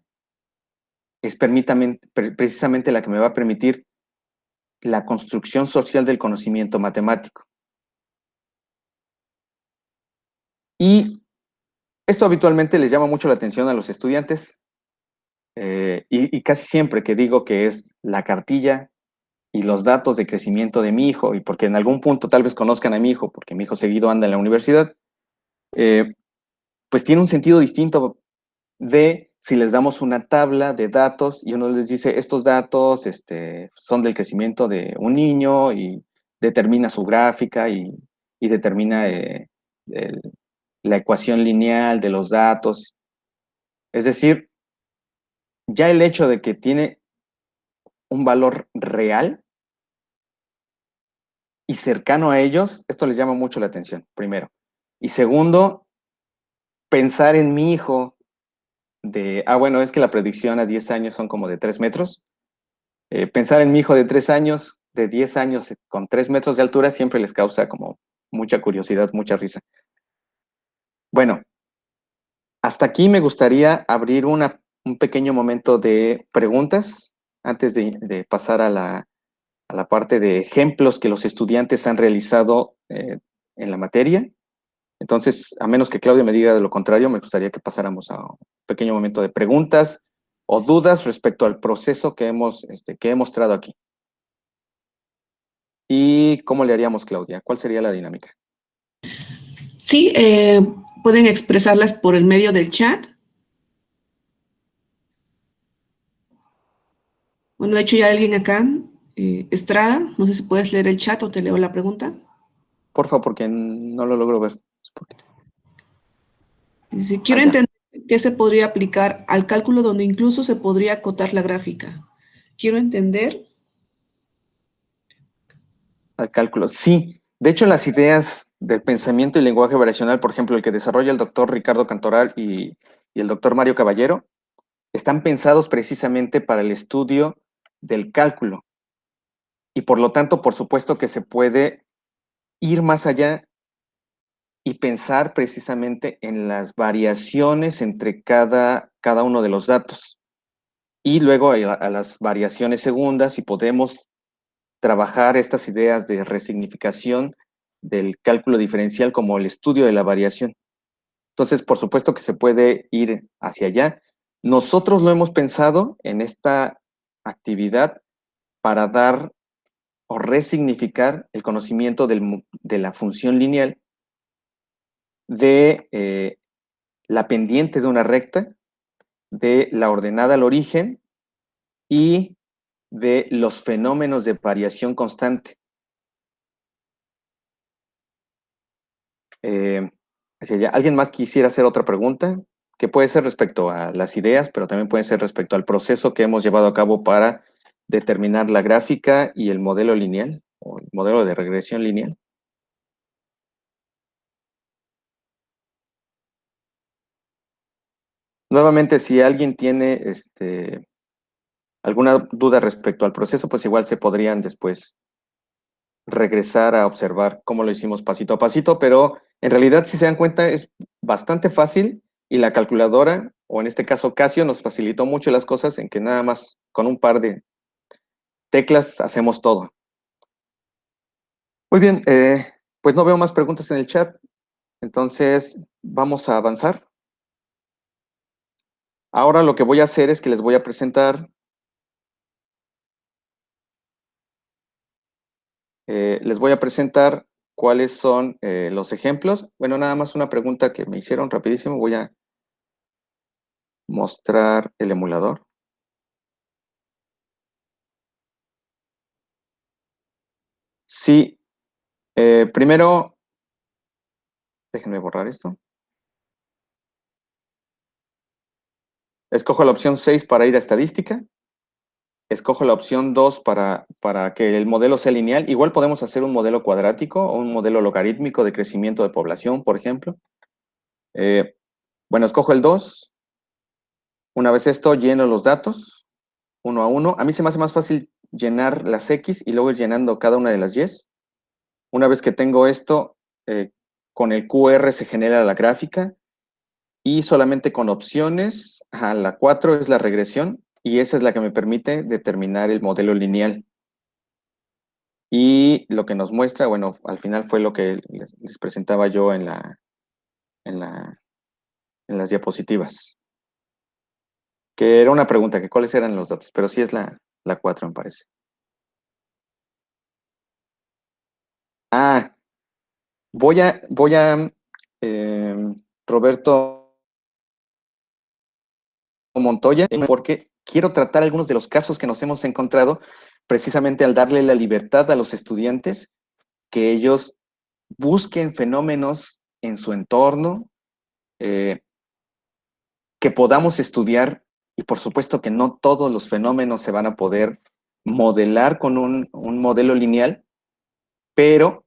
es precisamente la que me va a permitir la construcción social del conocimiento matemático. Y esto habitualmente les llama mucho la atención a los estudiantes y casi siempre que digo que es la cartilla y los datos de crecimiento de mi hijo, y porque en algún punto tal vez conozcan a mi hijo, porque mi hijo seguido anda en la universidad, pues tiene un sentido distinto de si les damos una tabla de datos y uno les dice, estos datos son del crecimiento de un niño y determina su gráfica y determina la ecuación lineal de los datos. Es decir, ya el hecho de que tiene un valor real y cercano a ellos, esto les llama mucho la atención, primero. Y segundo, pensar en mi hijo bueno, es que la predicción a 10 años son como de 3 metros. Pensar en mi hijo de 3 años, de 10 años, con 3 metros de altura, siempre les causa como mucha curiosidad, mucha risa. Bueno, hasta aquí me gustaría abrir un pequeño momento de preguntas antes de pasar a la parte de ejemplos que los estudiantes han realizado en la materia. Entonces, a menos que Claudia me diga de lo contrario, me gustaría que pasáramos a un pequeño momento de preguntas o dudas respecto al proceso que he mostrado aquí. ¿Y cómo le haríamos, Claudia? ¿Cuál sería la dinámica? Sí, pueden expresarlas por el medio del chat. Bueno, de hecho ya alguien acá, Estrada, no sé si puedes leer el chat o te leo la pregunta. Porfa, porque no lo logro ver. Dice, quiero Allá, entender qué se podría aplicar al cálculo donde incluso se podría acotar la gráfica. Quiero entender. al cálculo. Sí, de hecho, las ideas del pensamiento y lenguaje variacional, por ejemplo, el que desarrolla el doctor Ricardo Cantoral y el doctor Mario Caballero, están pensados precisamente para el estudio del cálculo. Y por lo tanto, por supuesto que se puede ir más allá y pensar precisamente en las variaciones entre cada uno de los datos. Y luego a las variaciones segundas, y podemos trabajar estas ideas de resignificación del cálculo diferencial como el estudio de la variación. Entonces, por supuesto que se puede ir hacia allá. Nosotros lo hemos pensado en esta actividad para dar o resignificar el conocimiento de la función lineal de la pendiente de una recta, de la ordenada al origen y de los fenómenos de variación constante. Eh, Hacia allá. ¿Alguien más quisiera hacer otra pregunta? Que puede ser respecto a las ideas, pero también puede ser respecto al proceso que hemos llevado a cabo para determinar la gráfica y el modelo lineal o el modelo de regresión lineal. Nuevamente, si alguien tiene alguna duda respecto al proceso, pues igual se podrían después regresar a observar cómo lo hicimos pasito a pasito, pero en realidad, si se dan cuenta, es bastante fácil y la calculadora, o en este caso Casio, nos facilitó mucho las cosas en que nada más con un par de teclas hacemos todo. Muy bien, pues no veo más preguntas en el chat, entonces vamos a avanzar. Ahora lo que voy a hacer es que les voy a presentar cuáles son los ejemplos. Bueno, nada más una pregunta que me hicieron rapidísimo. Voy a mostrar el emulador. Sí, primero, déjenme borrar esto. Escojo la opción 6 para ir a estadística. Escojo la opción 2 para que el modelo sea lineal. Igual podemos hacer un modelo cuadrático o un modelo logarítmico de crecimiento de población, por ejemplo. Eh, bueno, escojo el 2. Una vez esto, lleno los datos uno a uno. A mí se me hace más fácil llenar las X y luego ir llenando cada una de las Y. Una vez que tengo esto, con el QR se genera la gráfica y solamente con opciones, la 4 es la regresión y esa es la que me permite determinar el modelo lineal. Y lo que nos muestra, bueno, al final fue lo que les presentaba yo en la, en las diapositivas. Que era una pregunta, que cuáles eran los datos, pero sí es la 4, me parece. Ah, voy a Roberto Montoya, porque quiero tratar algunos de los casos que nos hemos encontrado precisamente al darle la libertad a los estudiantes que ellos busquen fenómenos en su entorno, eh, que podamos estudiar, y por supuesto que no todos los fenómenos se van a poder modelar con un modelo lineal, pero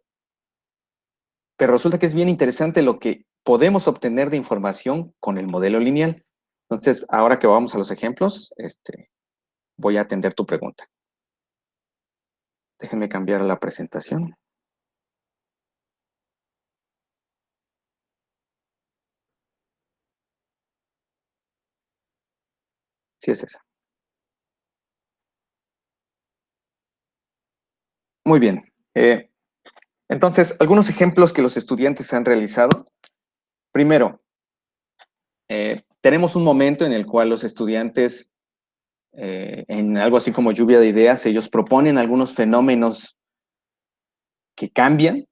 resulta que es bien interesante lo que podemos obtener de información con el modelo lineal. Entonces, ahora que vamos a los ejemplos, voy a atender tu pregunta. Déjenme cambiar la presentación. Sí, es esa. Muy bien. Entonces, algunos ejemplos que los estudiantes han realizado. Primero, tenemos un momento en el cual los estudiantes, en algo así como lluvia de ideas, ellos proponen algunos fenómenos que cambian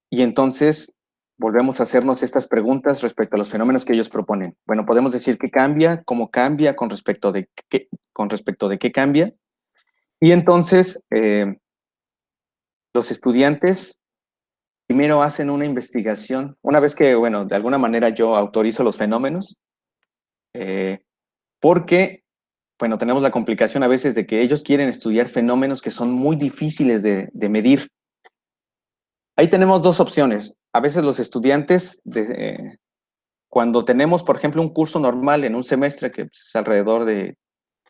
y entonces volvemos a hacernos estas preguntas respecto a los fenómenos que ellos proponen. Bueno, podemos decir qué cambia, cómo cambia, con respecto de qué cambia. Y entonces, los estudiantes primero hacen una investigación. Una vez que, bueno, de alguna manera yo autorizo los fenómenos, porque, bueno, tenemos la complicación a veces de que ellos quieren estudiar fenómenos que son muy difíciles de medir. Ahí tenemos dos opciones. A veces los estudiantes, cuando tenemos, por ejemplo, un curso normal en un semestre, que es alrededor de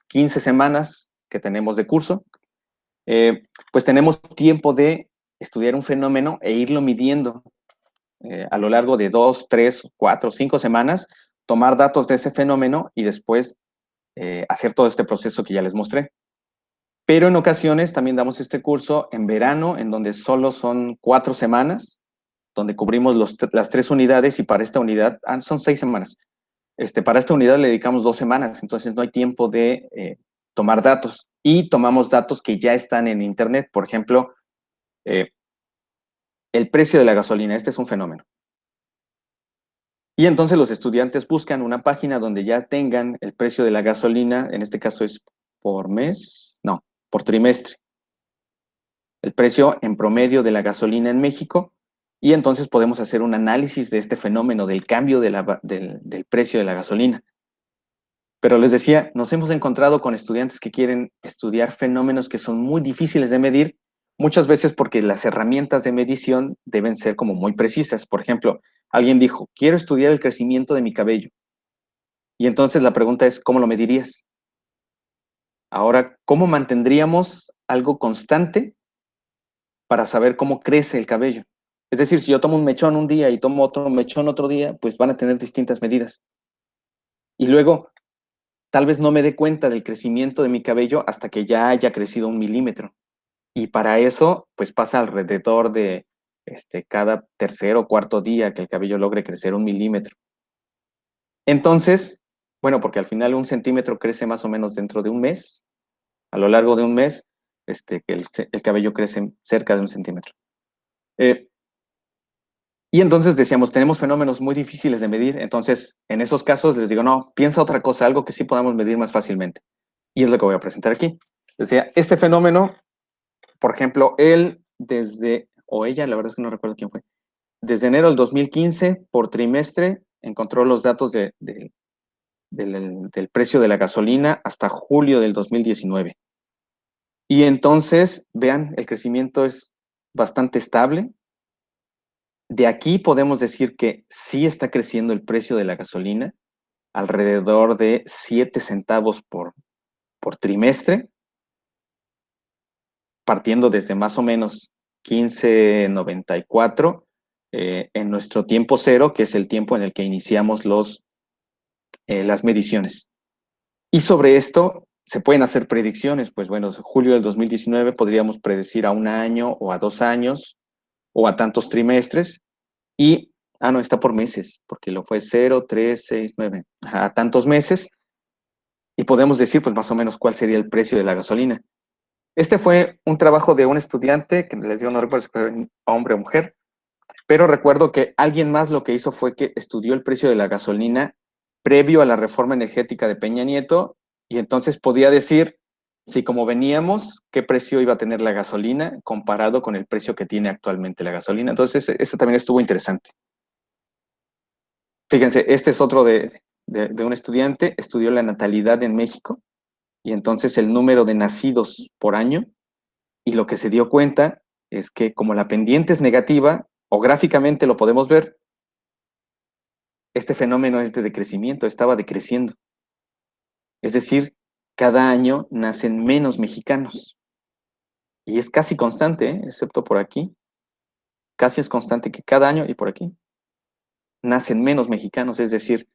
15 semanas que tenemos de curso, pues tenemos tiempo de estudiar un fenómeno e irlo midiendo a lo largo de 2, 3, 4, 5 semanas, tomar datos de ese fenómeno y después hacer todo este proceso que ya les mostré. Pero en ocasiones también damos este curso en verano, en donde solo son 4 semanas, donde cubrimos las 3 unidades y para esta unidad, son 6 semanas. Para esta unidad le dedicamos 2 semanas, entonces no hay tiempo de tomar datos. Y tomamos datos que ya están en Internet, por ejemplo, el precio de la gasolina. Este es un fenómeno. Y entonces los estudiantes buscan una página donde ya tengan el precio de la gasolina, en este caso es por mes, no, por trimestre. El precio en promedio de la gasolina en México, y entonces podemos hacer un análisis de este fenómeno del cambio del precio de la gasolina. Pero les decía, nos hemos encontrado con estudiantes que quieren estudiar fenómenos que son muy difíciles de medir, muchas veces porque las herramientas de medición deben ser como muy precisas. Por ejemplo, alguien dijo, quiero estudiar el crecimiento de mi cabello. Y entonces la pregunta es, ¿cómo lo medirías? Ahora, ¿cómo mantendríamos algo constante para saber cómo crece el cabello? Es decir, si yo tomo un mechón un día y tomo otro mechón otro día, pues van a tener distintas medidas. Y luego, tal vez no me dé cuenta del crecimiento de mi cabello hasta que ya haya crecido 1 milímetro. Y para eso, pues pasa alrededor de cada tercer o cuarto día que el cabello logre crecer 1 milímetro. Entonces, bueno, porque al final 1 centímetro crece más o menos dentro de un mes, a lo largo de un mes, que el cabello crece cerca de 1 centímetro. Y entonces decíamos, tenemos fenómenos muy difíciles de medir, entonces en esos casos les digo, no, piensa otra cosa, algo que sí podamos medir más fácilmente. Y es lo que voy a presentar aquí. Decía, este fenómeno, por ejemplo, él desde, o ella, la verdad es que no recuerdo quién fue, desde enero del 2015, por trimestre, encontró los datos del precio de la gasolina hasta julio del 2019. Y entonces, vean, el crecimiento es bastante estable. De aquí podemos decir que sí está creciendo el precio de la gasolina, alrededor de 7 centavos por trimestre, partiendo desde más o menos 15.94 en nuestro tiempo cero, que es el tiempo en el que iniciamos las mediciones. Y sobre esto se pueden hacer predicciones, pues bueno, julio del 2019 podríamos predecir a 1 año o a 2 años o a tantos trimestres y, no, está por meses, porque lo fue 0, 3, 6, 9, a tantos meses y podemos decir pues más o menos cuál sería el precio de la gasolina. Este fue un trabajo de un estudiante, que les digo, no recuerdo si fue hombre o mujer, pero recuerdo que alguien más lo que hizo fue que estudió el precio de la gasolina previo a la reforma energética de Peña Nieto y entonces podía decir si como veníamos, qué precio iba a tener la gasolina comparado con el precio que tiene actualmente la gasolina. Entonces, eso también estuvo interesante. Fíjense, este es otro de un estudiante, estudió la natalidad en México y entonces el número de nacidos por año y lo que se dio cuenta es que como la pendiente es negativa, o gráficamente lo podemos ver, este fenómeno es de decrecimiento, estaba decreciendo. Es decir, cada año nacen menos mexicanos. Y es casi constante, ¿eh? Excepto por aquí. Casi es constante que cada año, y por aquí, nacen menos mexicanos. Es decir,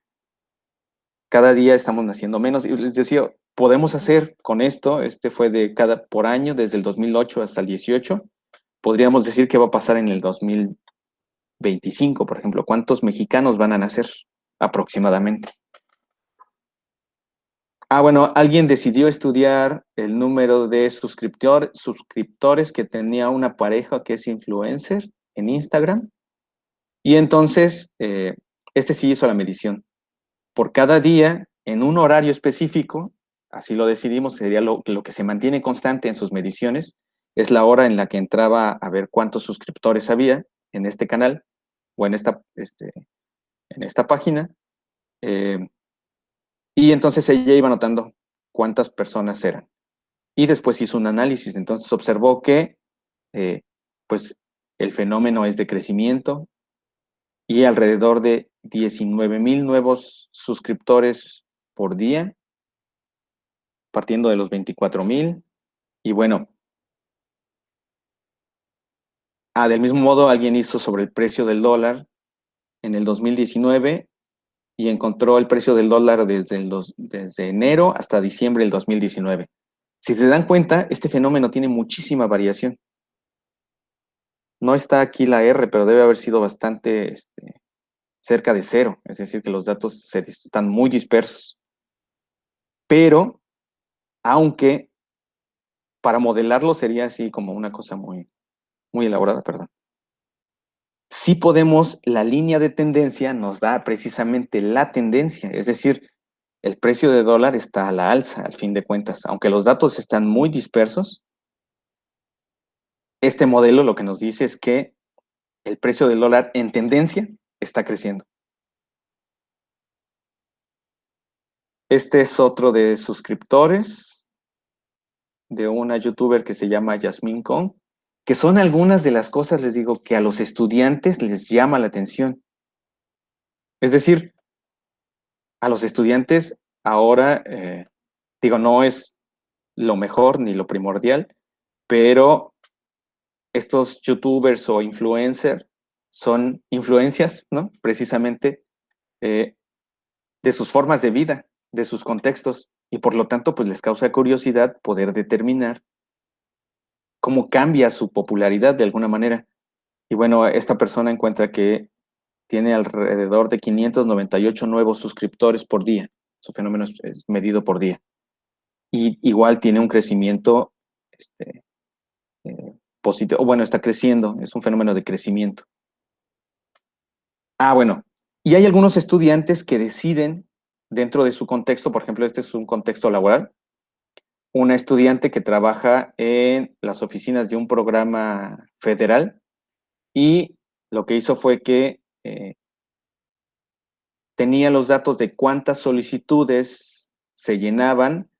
cada día estamos naciendo menos. Y les decía, podemos hacer con esto, este fue de cada por año, desde el 2008 hasta el 18. Podríamos decir qué va a pasar en el 2025, por ejemplo. ¿Cuántos mexicanos van a nacer aproximadamente? Ah, bueno, alguien decidió estudiar el número de suscriptores que tenía una pareja que es influencer en Instagram. Y entonces, este sí hizo la medición. Por cada día, en un horario específico, así lo decidimos, sería lo que se mantiene constante en sus mediciones, es la hora en la que entraba a ver cuántos suscriptores había en este canal o en esta página. eh, y entonces ella iba anotando cuántas personas eran. Y después hizo un análisis. Entonces observó que eh, pues el fenómeno es de crecimiento y alrededor de 19,000 nuevos suscriptores por día, partiendo de los 24,000. Y bueno, del mismo modo alguien hizo sobre el precio del dólar en el 2019 y encontró el precio del dólar desde enero hasta diciembre del 2019. Si se dan cuenta, este fenómeno tiene muchísima variación. No está aquí la R, pero debe haber sido bastante cerca de cero, es decir, que los datos están muy dispersos. Pero, aunque para modelarlo sería así como una cosa muy, muy elaborada, perdón. Sí podemos, la línea de tendencia nos da precisamente la tendencia, es decir, el precio de dólar está a la alza, al fin de cuentas. Aunque los datos están muy dispersos, este modelo lo que nos dice es que el precio del dólar en tendencia está creciendo. Este es otro de suscriptores de una youtuber que se llama Yasmin Kong, que son algunas de las cosas, les digo, que a los estudiantes les llama la atención. Es decir, a los estudiantes ahora, digo, no es lo mejor ni lo primordial, pero estos youtubers o influencers son influencias, ¿no? Precisamente eh, de sus formas de vida, de sus contextos, y por lo tanto, pues les causa curiosidad poder determinar cómo cambia su popularidad de alguna manera. Y bueno, esta persona encuentra que tiene alrededor de 598 nuevos suscriptores por día. Su fenómeno es medido por día. Y igual tiene un crecimiento positivo, bueno, está creciendo, es un fenómeno de crecimiento. Bueno, y hay algunos estudiantes que deciden dentro de su contexto, por ejemplo, este es un contexto laboral, una estudiante que trabaja en las oficinas de un programa federal y lo que hizo fue que tenía los datos de cuántas solicitudes se llenaban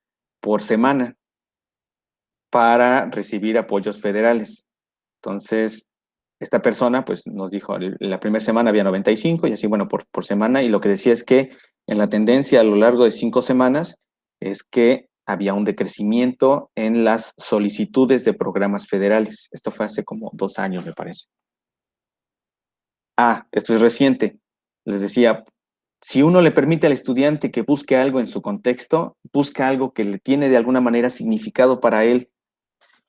por semana para recibir apoyos federales. Entonces, esta persona pues nos dijo, la primera semana había 95 y así, bueno, por semana, y lo que decía es que en la tendencia a lo largo de 5 semanas es que había un decrecimiento en las solicitudes de programas federales. Esto fue hace como 2 años, me parece. Esto es reciente. Les decía, si uno le permite al estudiante que busque algo en su contexto, busca algo que le tiene de alguna manera significado para él.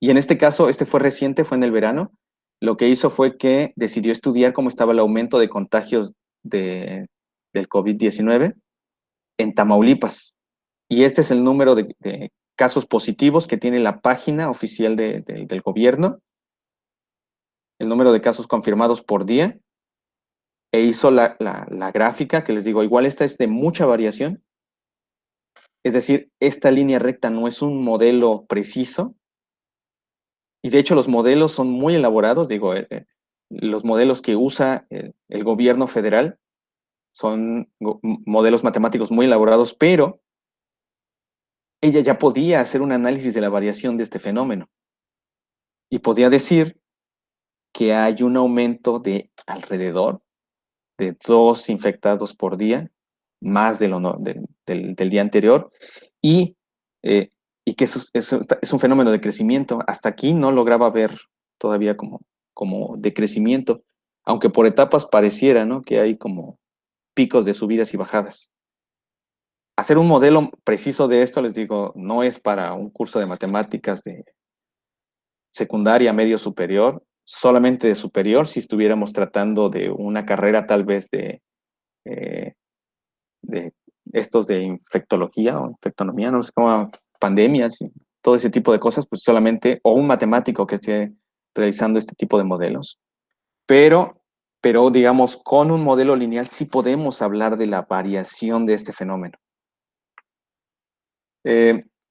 Y en este caso, este fue reciente, fue en el verano. Lo que hizo fue que decidió estudiar cómo estaba el aumento de contagios del COVID-19 en Tamaulipas. Y este es el número de casos positivos que tiene la página oficial del gobierno, el número de casos confirmados por día, e hizo la gráfica, que les digo, igual esta es de mucha variación, es decir, esta línea recta no es un modelo preciso, y de hecho los modelos son muy elaborados, digo, los modelos que usa el gobierno federal son modelos matemáticos muy elaborados, pero ella ya podía hacer un análisis de la variación de este fenómeno y podía decir que hay un aumento de alrededor de 2 infectados por día, más del día anterior, y, eh, y que es un fenómeno de crecimiento. Hasta aquí no lograba ver todavía como de crecimiento, aunque por etapas pareciera, ¿no?, que hay como picos de subidas y bajadas. Hacer un modelo preciso de esto, les digo, no es para un curso de matemáticas de secundaria, medio superior, solamente de superior, si estuviéramos tratando de una carrera tal vez eh, de estos de infectología o infectonomía, no sé cómo, pandemias y todo ese tipo de cosas, pues solamente, o un matemático que esté realizando este tipo de modelos. Pero, pero digamos, con un modelo lineal sí podemos hablar de la variación de este fenómeno.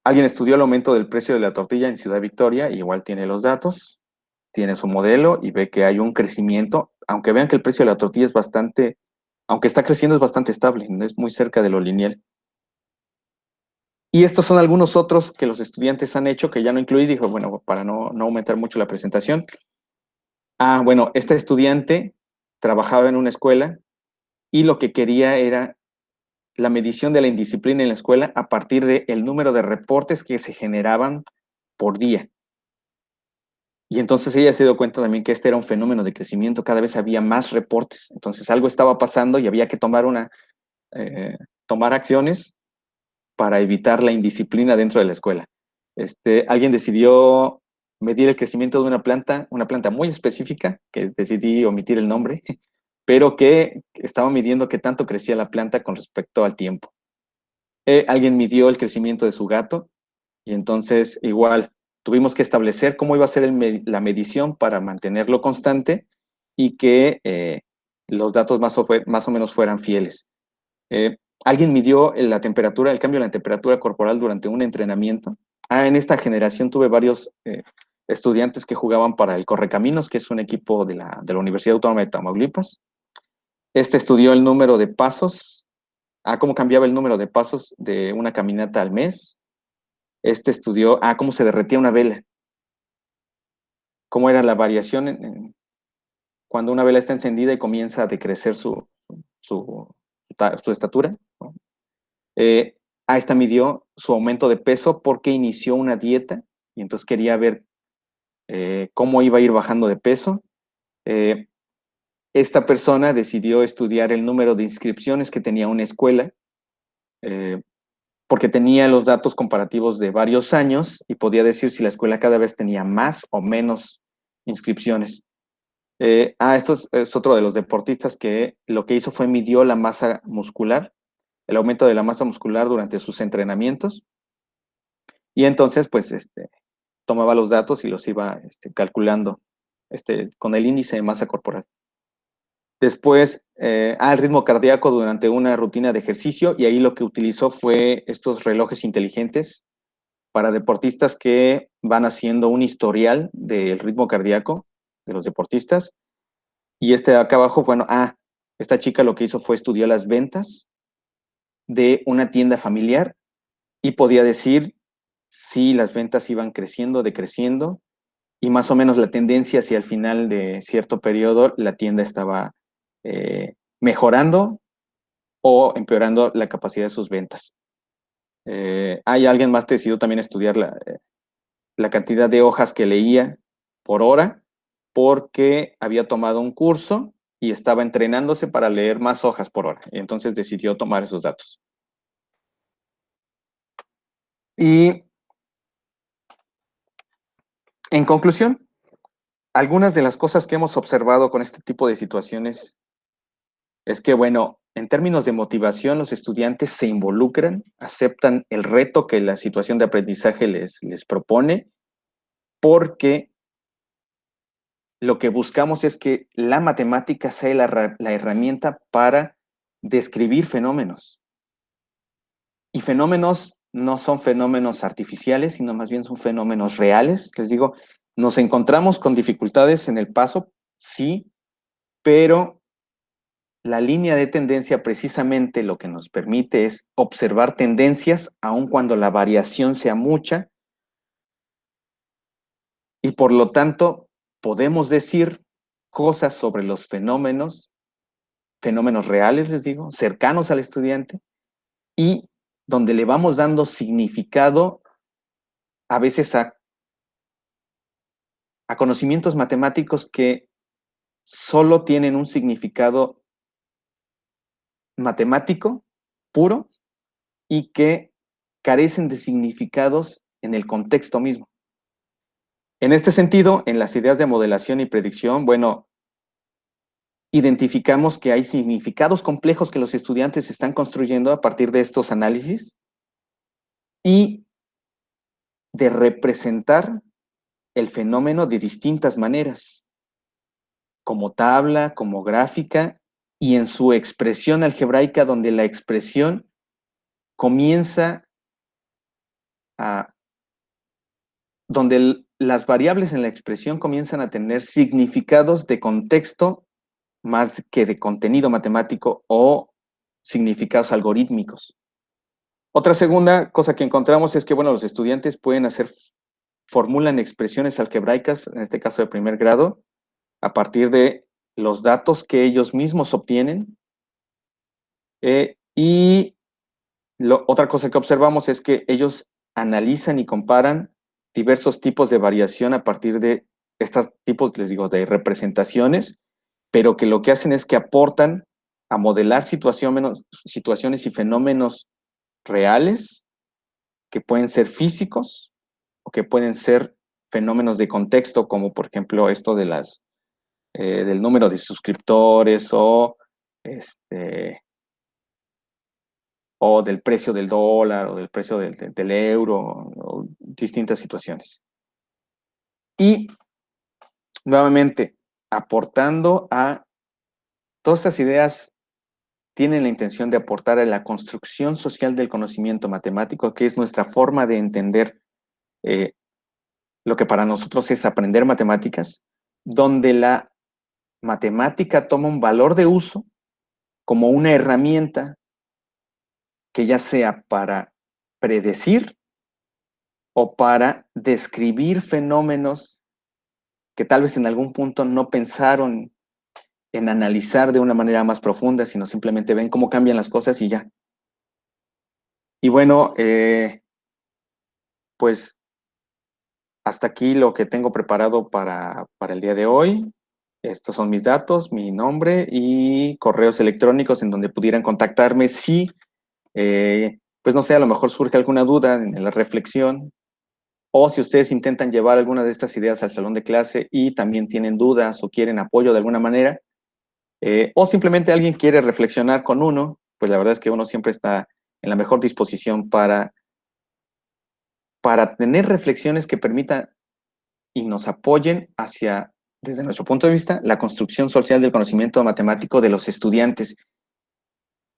Alguien estudió el aumento del precio de la tortilla en Ciudad Victoria, igual tiene los datos, tiene su modelo y ve que hay un crecimiento, aunque vean que el precio de la tortilla es bastante, aunque está creciendo, es bastante estable, no es muy cerca de lo lineal. Y estos son algunos otros que los estudiantes han hecho, que ya no incluí, dijo, bueno, para no aumentar mucho la presentación. Bueno, este estudiante trabajaba en una escuela y lo que quería era la medición de la indisciplina en la escuela a partir del número de reportes que se generaban por día. Y entonces ella se dio cuenta también que este era un fenómeno de crecimiento, cada vez había más reportes, entonces algo estaba pasando y había que tomar acciones para evitar la indisciplina dentro de la escuela. Alguien decidió medir el crecimiento de una planta muy específica, que decidí omitir el nombre, pero que estaba midiendo qué tanto crecía la planta con respecto al tiempo. Alguien midió el crecimiento de su gato y entonces igual tuvimos que establecer cómo iba a ser la medición para mantenerlo constante y que los datos más o menos fueran fieles. Alguien midió la temperatura, el cambio de la temperatura corporal durante un entrenamiento. En esta generación tuve varios estudiantes que jugaban para el Correcaminos, que es un equipo de la Universidad Autónoma de Tamaulipas. Estudió el número de pasos, cómo cambiaba el número de pasos de una caminata al mes. Estudió cómo se derretía una vela, cómo era la variación cuando una vela está encendida y comienza a decrecer su estatura, ¿no? Esta midió su aumento de peso porque inició una dieta y entonces quería ver cómo iba a ir bajando de peso. Esta persona decidió estudiar el número de inscripciones que tenía una escuela porque tenía los datos comparativos de varios años y podía decir si la escuela cada vez tenía más o menos inscripciones. Esto es otro de los deportistas que lo que hizo fue midió la masa muscular, el aumento de la masa muscular durante sus entrenamientos. Y entonces, pues, tomaba los datos y los iba calculando con el índice de masa corporal. Después, el ritmo cardíaco durante una rutina de ejercicio, y ahí lo que utilizó fue estos relojes inteligentes para deportistas que van haciendo un historial del ritmo cardíaco de los deportistas. Y de acá abajo, bueno, esta chica lo que hizo fue estudiar las ventas de una tienda familiar y podía decir si las ventas iban creciendo, decreciendo, y más o menos la tendencia hacia el final de cierto periodo, la tienda estaba mejorando o empeorando la capacidad de sus ventas. Hay alguien más que decidió también estudiar la cantidad de hojas que leía por hora porque había tomado un curso y estaba entrenándose para leer más hojas por hora. Y entonces decidió tomar esos datos. Y en conclusión, algunas de las cosas que hemos observado con este tipo de situaciones es que, bueno, en términos de motivación, los estudiantes se involucran, aceptan el reto que la situación de aprendizaje les propone, porque lo que buscamos es que la matemática sea la herramienta para describir fenómenos. Y fenómenos no son fenómenos artificiales, sino más bien son fenómenos reales. Les digo, nos encontramos con dificultades en el paso, sí, pero la línea de tendencia precisamente lo que nos permite es observar tendencias, aun cuando la variación sea mucha, y por lo tanto podemos decir cosas sobre los fenómenos fenómenos reales, les digo, cercanos al estudiante, y donde le vamos dando significado a veces a conocimientos matemáticos que solo tienen un significado matemático puro y que carecen de significados en el contexto mismo. En este sentido, en las ideas de modelación y predicción, bueno, identificamos que hay significados complejos que los estudiantes están construyendo a partir de estos análisis y de representar el fenómeno de distintas maneras, como tabla, como gráfica y en su expresión algebraica, donde la expresión comienza a, donde las variables en la expresión comienzan a tener significados de contexto más que de contenido matemático o significados algorítmicos. Otra segunda cosa que encontramos es que, bueno, los estudiantes pueden formulan expresiones algebraicas, en este caso de primer grado, a partir de los datos que ellos mismos obtienen. Y otra cosa que observamos es que ellos analizan y comparan diversos tipos de variación a partir de estos tipos, les digo, de representaciones, pero que lo que hacen es que aportan a modelar situaciones y fenómenos reales, que pueden ser físicos o que pueden ser fenómenos de contexto, como por ejemplo esto de del número de suscriptores o del precio del dólar o del precio del euro o distintas situaciones. Y nuevamente, aportando a todas estas ideas tienen la intención de aportar a la construcción social del conocimiento matemático, que es nuestra forma de entender lo que para nosotros es aprender matemáticas, donde la matemática toma un valor de uso como una herramienta que ya sea para predecir o para describir fenómenos que tal vez en algún punto no pensaron en analizar de una manera más profunda, sino simplemente ven cómo cambian las cosas y ya. Y bueno, pues hasta aquí lo que tengo preparado para el día de hoy. Estos son mis datos, mi nombre y correos electrónicos en donde pudieran contactarme si, pues no sé, a lo mejor surge alguna duda en la reflexión o si ustedes intentan llevar alguna de estas ideas al salón de clase y también tienen dudas o quieren apoyo de alguna manera, o simplemente alguien quiere reflexionar con uno, pues la verdad es que uno siempre está en la mejor disposición para tener reflexiones que permitan y nos apoyen hacia, desde nuestro punto de vista, la construcción social del conocimiento matemático de los estudiantes.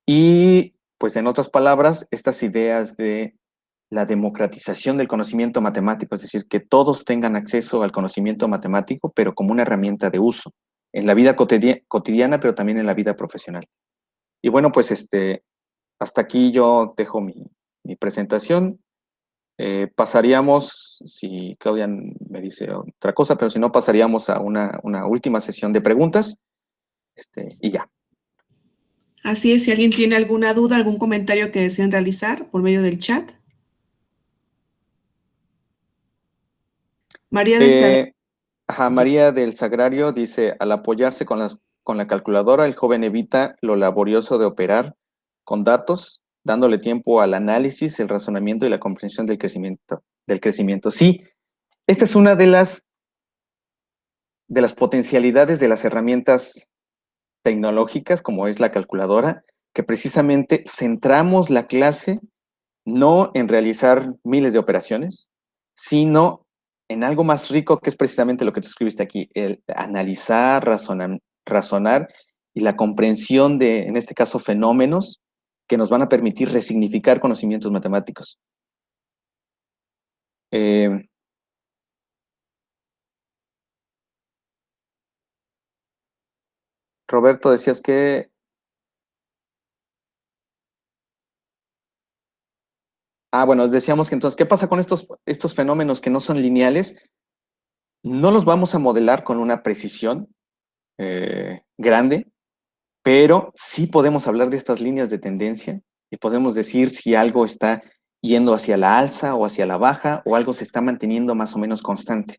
Y, pues, en otras palabras, estas ideas de la democratización del conocimiento matemático, es decir, que todos tengan acceso al conocimiento matemático, pero como una herramienta de uso en la vida cotidiana, pero también en la vida profesional. Y bueno, pues hasta aquí yo dejo mi presentación. Pasaríamos, si Claudia me dice otra cosa, pero si no, pasaríamos a una última sesión de preguntas, y ya. Así es, si alguien tiene alguna duda, algún comentario que deseen realizar por medio del chat. María del Sagrario. María del Sagrario dice, al apoyarse con la calculadora, el joven evita lo laborioso de operar con datos, dándole tiempo al análisis, el razonamiento y la comprensión del crecimiento. Sí, esta es una de las potencialidades de las herramientas tecnológicas, como es la calculadora, que precisamente centramos la clase no en realizar miles de operaciones, sino en algo más rico, que es precisamente lo que tú escribiste aquí, el analizar, razonar y la comprensión de, en este caso, fenómenos que nos van a permitir resignificar conocimientos matemáticos. Roberto, decías que... bueno, decíamos que entonces, ¿qué pasa con estos fenómenos que no son lineales? No los vamos a modelar con una precisión grande, pero sí podemos hablar de estas líneas de tendencia y podemos decir si algo está yendo hacia la alza o hacia la baja o algo se está manteniendo más o menos constante.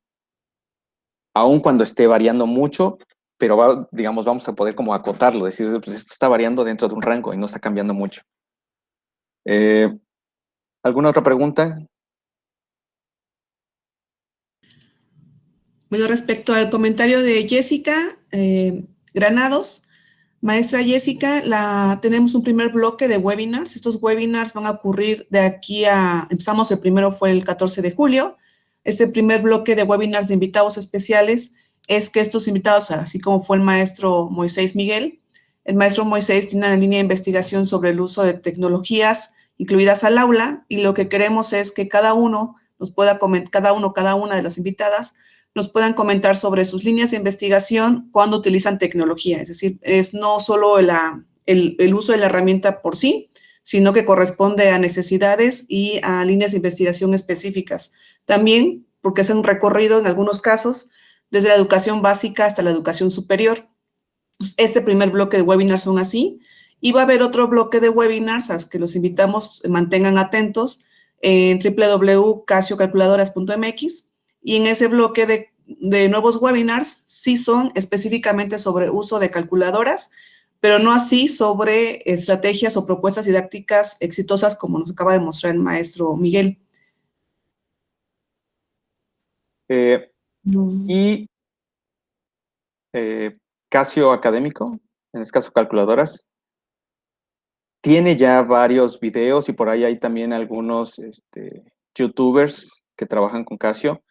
Aun cuando esté variando mucho, pero digamos, vamos a poder como acotarlo, decir, pues esto está variando dentro de un rango y no está cambiando mucho. Eh, ¿Alguna otra pregunta? Bueno, respecto al comentario de Jessica Granados, maestra Jessica, tenemos un primer bloque de webinars. Estos webinars van a ocurrir de aquí empezamos, el primero fue el 14 de julio. Este primer bloque de webinars de invitados especiales es que estos invitados, así como fue el maestro Moisés Miguel, el maestro Moisés tiene una línea de investigación sobre el uso de tecnologías incluidas al aula, y lo que queremos es que cada uno nos pueda comentar, cada una de las invitadas nos puedan comentar sobre sus líneas de investigación cuando utilizan tecnología. Es decir, es no solo el uso de la herramienta por sí, sino que corresponde a necesidades y a líneas de investigación específicas. También porque es un recorrido en algunos casos desde la educación básica hasta la educación superior. Este primer bloque de webinars son así, y va a haber otro bloque de webinars a los que los invitamos mantengan atentos en www.casiocalculadoras.mx, y en ese bloque de nuevos webinars sí son específicamente sobre uso de calculadoras, pero no así sobre estrategias o propuestas didácticas exitosas como nos acaba de mostrar el maestro Miguel. Y Casio Académico, en este caso calculadoras, tiene ya varios videos y por ahí hay también algunos youtubers que trabajan con Casio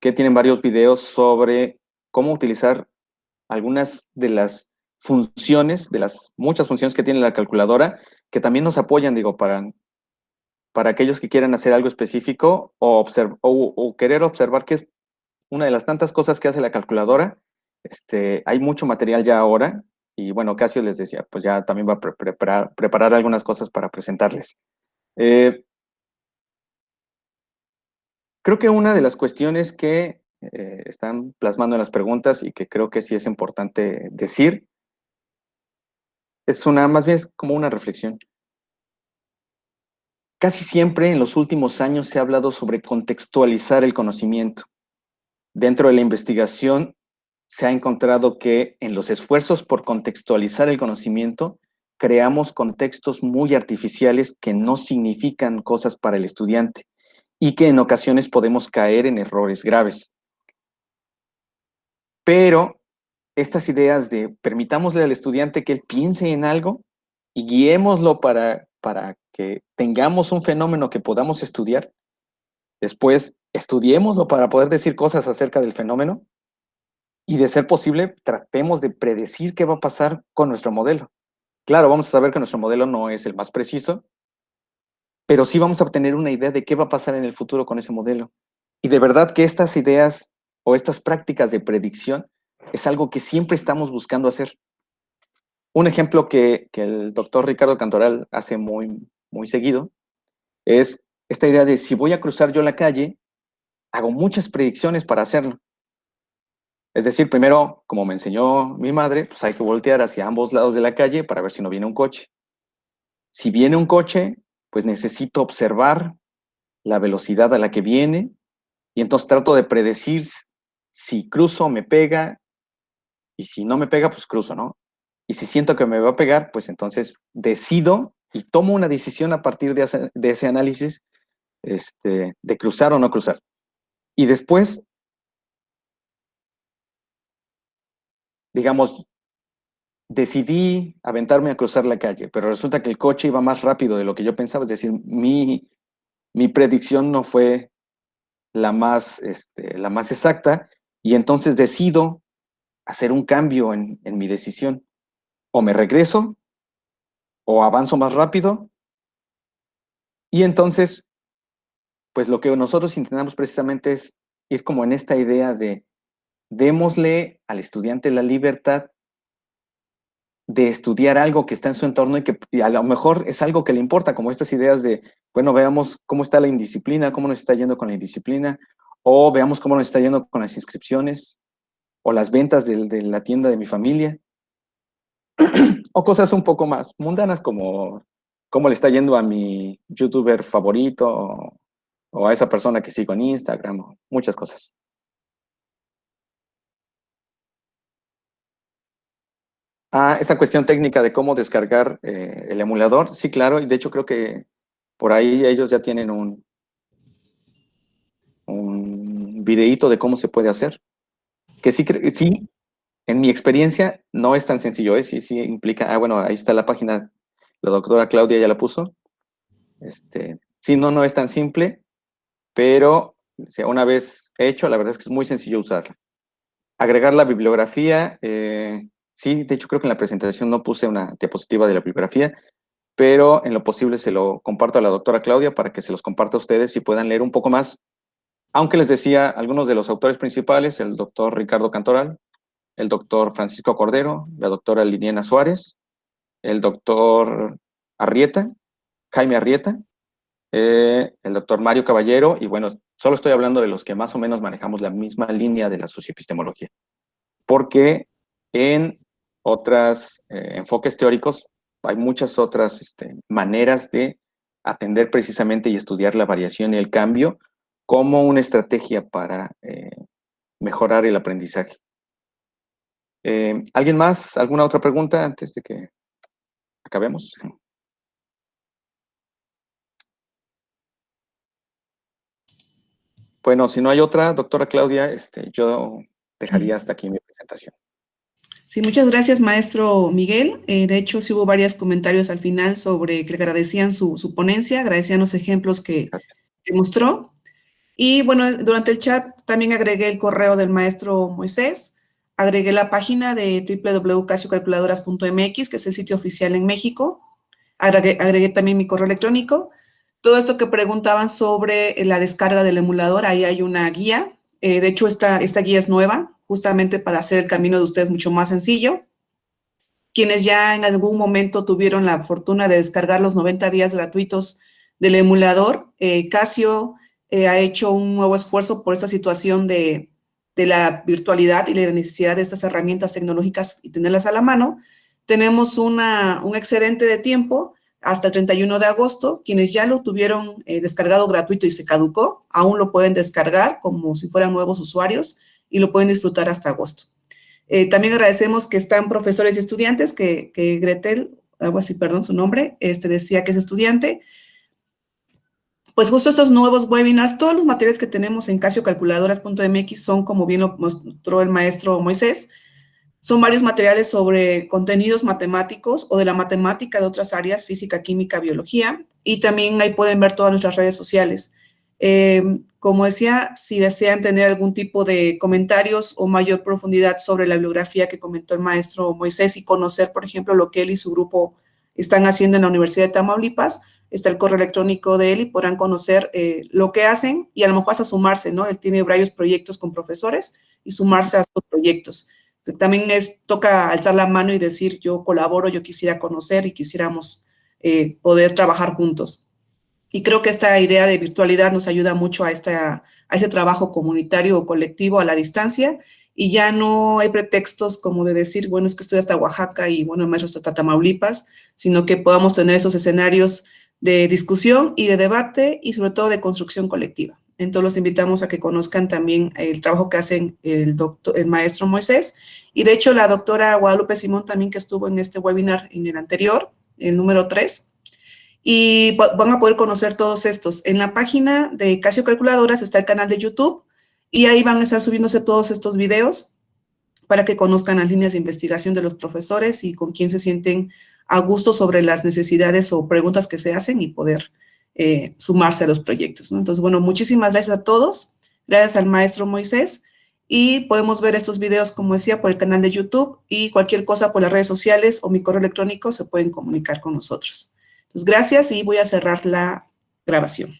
que tienen varios videos sobre cómo utilizar algunas de las funciones, de las muchas funciones que tiene la calculadora, que también nos apoyan, digo, para aquellos que quieran hacer algo específico o querer observar qué es una de las tantas cosas que hace la calculadora. Hay mucho material ya ahora y bueno, Casio les decía, pues ya también va a preparar algunas cosas para presentarles. Creo que una de las cuestiones que están plasmando en las preguntas y que creo que sí es importante decir, más bien es como una reflexión. Casi siempre en los últimos años se ha hablado sobre contextualizar el conocimiento. Dentro de la investigación se ha encontrado que en los esfuerzos por contextualizar el conocimiento, creamos contextos muy artificiales que no significan cosas para el estudiante y que en ocasiones podemos caer en errores graves. Pero estas ideas de permitámosle al estudiante que él piense en algo y guiémoslo para que tengamos un fenómeno que podamos estudiar, después estudiémoslo para poder decir cosas acerca del fenómeno, y de ser posible, tratemos de predecir qué va a pasar con nuestro modelo. Claro, vamos a saber que nuestro modelo no es el más preciso, pero sí vamos a obtener una idea de qué va a pasar en el futuro con ese modelo. Y de verdad que estas ideas o estas prácticas de predicción es algo que siempre estamos buscando hacer. Un ejemplo que el doctor Ricardo Cantoral hace muy, muy seguido es esta idea de si voy a cruzar yo la calle, hago muchas predicciones para hacerlo. Es decir, primero, como me enseñó mi madre, pues hay que voltear hacia ambos lados de la calle para ver si no viene un coche. Si viene un coche, pues necesito observar la velocidad a la que viene y entonces trato de predecir si cruzo, me pega, y si no me pega, pues cruzo, ¿no? Y si siento que me va a pegar, pues entonces decido y tomo una decisión a partir de ese análisis de cruzar o no cruzar. Y después, digamos, decidí aventarme a cruzar la calle, pero resulta que el coche iba más rápido de lo que yo pensaba, es decir, mi predicción no fue la más exacta, y entonces decido hacer un cambio en mi decisión. O me regreso, o avanzo más rápido, y entonces, pues lo que nosotros intentamos precisamente es ir como en esta idea de démosle al estudiante la libertad de estudiar algo que está en su entorno y a lo mejor es algo que le importa, como estas ideas de, bueno, veamos cómo está la indisciplina, cómo nos está yendo con la indisciplina, o veamos cómo nos está yendo con las inscripciones, o las ventas de la tienda de mi familia. O cosas un poco más mundanas como cómo le está yendo a mi youtuber favorito o a esa persona que sigo en Instagram, o muchas cosas. Esta cuestión técnica de cómo descargar el emulador, sí, claro, y de hecho creo que por ahí ellos ya tienen un videíto de cómo se puede hacer, que sí, sí, en mi experiencia no es tan sencillo, ¿eh? Sí, sí implica, bueno, ahí está la página, la doctora Claudia ya la puso, sí, no es tan simple, pero o sea, una vez hecho, la verdad es que es muy sencillo usarla. Agregar la bibliografía, sí, de hecho creo que en la presentación no puse una diapositiva de la bibliografía, pero en lo posible se lo comparto a la doctora Claudia para que se los comparta a ustedes y puedan leer un poco más. Aunque les decía, algunos de los autores principales, el doctor Ricardo Cantoral, el doctor Francisco Cordero, la doctora Liliana Suárez, el doctor Arrieta, Jaime Arrieta, el doctor Mario Caballero, y bueno, solo estoy hablando de los que más o menos manejamos la misma línea de la socioepistemología, porque en otros enfoques teóricos hay muchas otras maneras de atender precisamente y estudiar la variación y el cambio como una estrategia para mejorar el aprendizaje. ¿Alguien más? ¿Alguna otra pregunta antes de que acabemos? Bueno, si no hay otra, doctora Claudia, yo dejaría hasta aquí mi presentación. Sí, muchas gracias, maestro Miguel. De hecho, sí hubo varios comentarios al final sobre que le agradecían su ponencia, agradecían los ejemplos que mostró. Y bueno, durante el chat también agregué el correo del maestro Moisés, agregué la página de www.casiocalculadoras.mx, que es el sitio oficial en México, agregué también mi correo electrónico. Todo esto que preguntaban sobre la descarga del emulador, ahí hay una guía. De hecho, esta guía es nueva, justamente para hacer el camino de ustedes mucho más sencillo. Quienes ya en algún momento tuvieron la fortuna de descargar los 90 días gratuitos del emulador, Casio ha hecho un nuevo esfuerzo por esta situación de la virtualidad y la necesidad de estas herramientas tecnológicas y tenerlas a la mano. Tenemos un excedente de tiempo hasta el 31 de agosto. Quienes ya lo tuvieron descargado gratuito y se caducó, aún lo pueden descargar como si fueran nuevos usuarios y lo pueden disfrutar hasta agosto. También agradecemos que están profesores y estudiantes, que Gretel, algo así, perdón su nombre, decía que es estudiante. Pues justo estos nuevos webinars, todos los materiales que tenemos en casiocalculadoras.mx son, como bien lo mostró el maestro Moisés, son varios materiales sobre contenidos matemáticos o de la matemática de otras áreas, física, química, biología, y también ahí pueden ver todas nuestras redes sociales. Como decía, si desean tener algún tipo de comentarios o mayor profundidad sobre la bibliografía que comentó el maestro Moisés y conocer, por ejemplo, lo que él y su grupo están haciendo en la Universidad de Tamaulipas, está el correo electrónico de él y podrán conocer lo que hacen y a lo mejor hasta sumarse, ¿no? Él tiene varios proyectos con profesores y sumarse a estos proyectos. También toca alzar la mano y decir, yo colaboro, yo quisiera conocer y quisiéramos poder trabajar juntos. Y creo que esta idea de virtualidad nos ayuda mucho a ese trabajo comunitario o colectivo a la distancia, y ya no hay pretextos como de decir, bueno, es que estoy hasta Oaxaca y bueno, el maestro está hasta Tamaulipas, sino que podamos tener esos escenarios de discusión y de debate y sobre todo de construcción colectiva. Entonces los invitamos a que conozcan también el trabajo que hacen el maestro Moisés, y de hecho la doctora Guadalupe Simón también, que estuvo en este webinar en el anterior, el número 3, y van a poder conocer todos estos. En la página de Casio Calculadoras está el canal de YouTube y ahí van a estar subiéndose todos estos videos para que conozcan las líneas de investigación de los profesores y con quién se sienten a gusto sobre las necesidades o preguntas que se hacen y poder sumarse a los proyectos, ¿no? Entonces, bueno, muchísimas gracias a todos. Gracias al maestro Moisés. Y podemos ver estos videos, como decía, por el canal de YouTube, y cualquier cosa por las redes sociales o mi correo electrónico se pueden comunicar con nosotros. Entonces, gracias y voy a cerrar la grabación.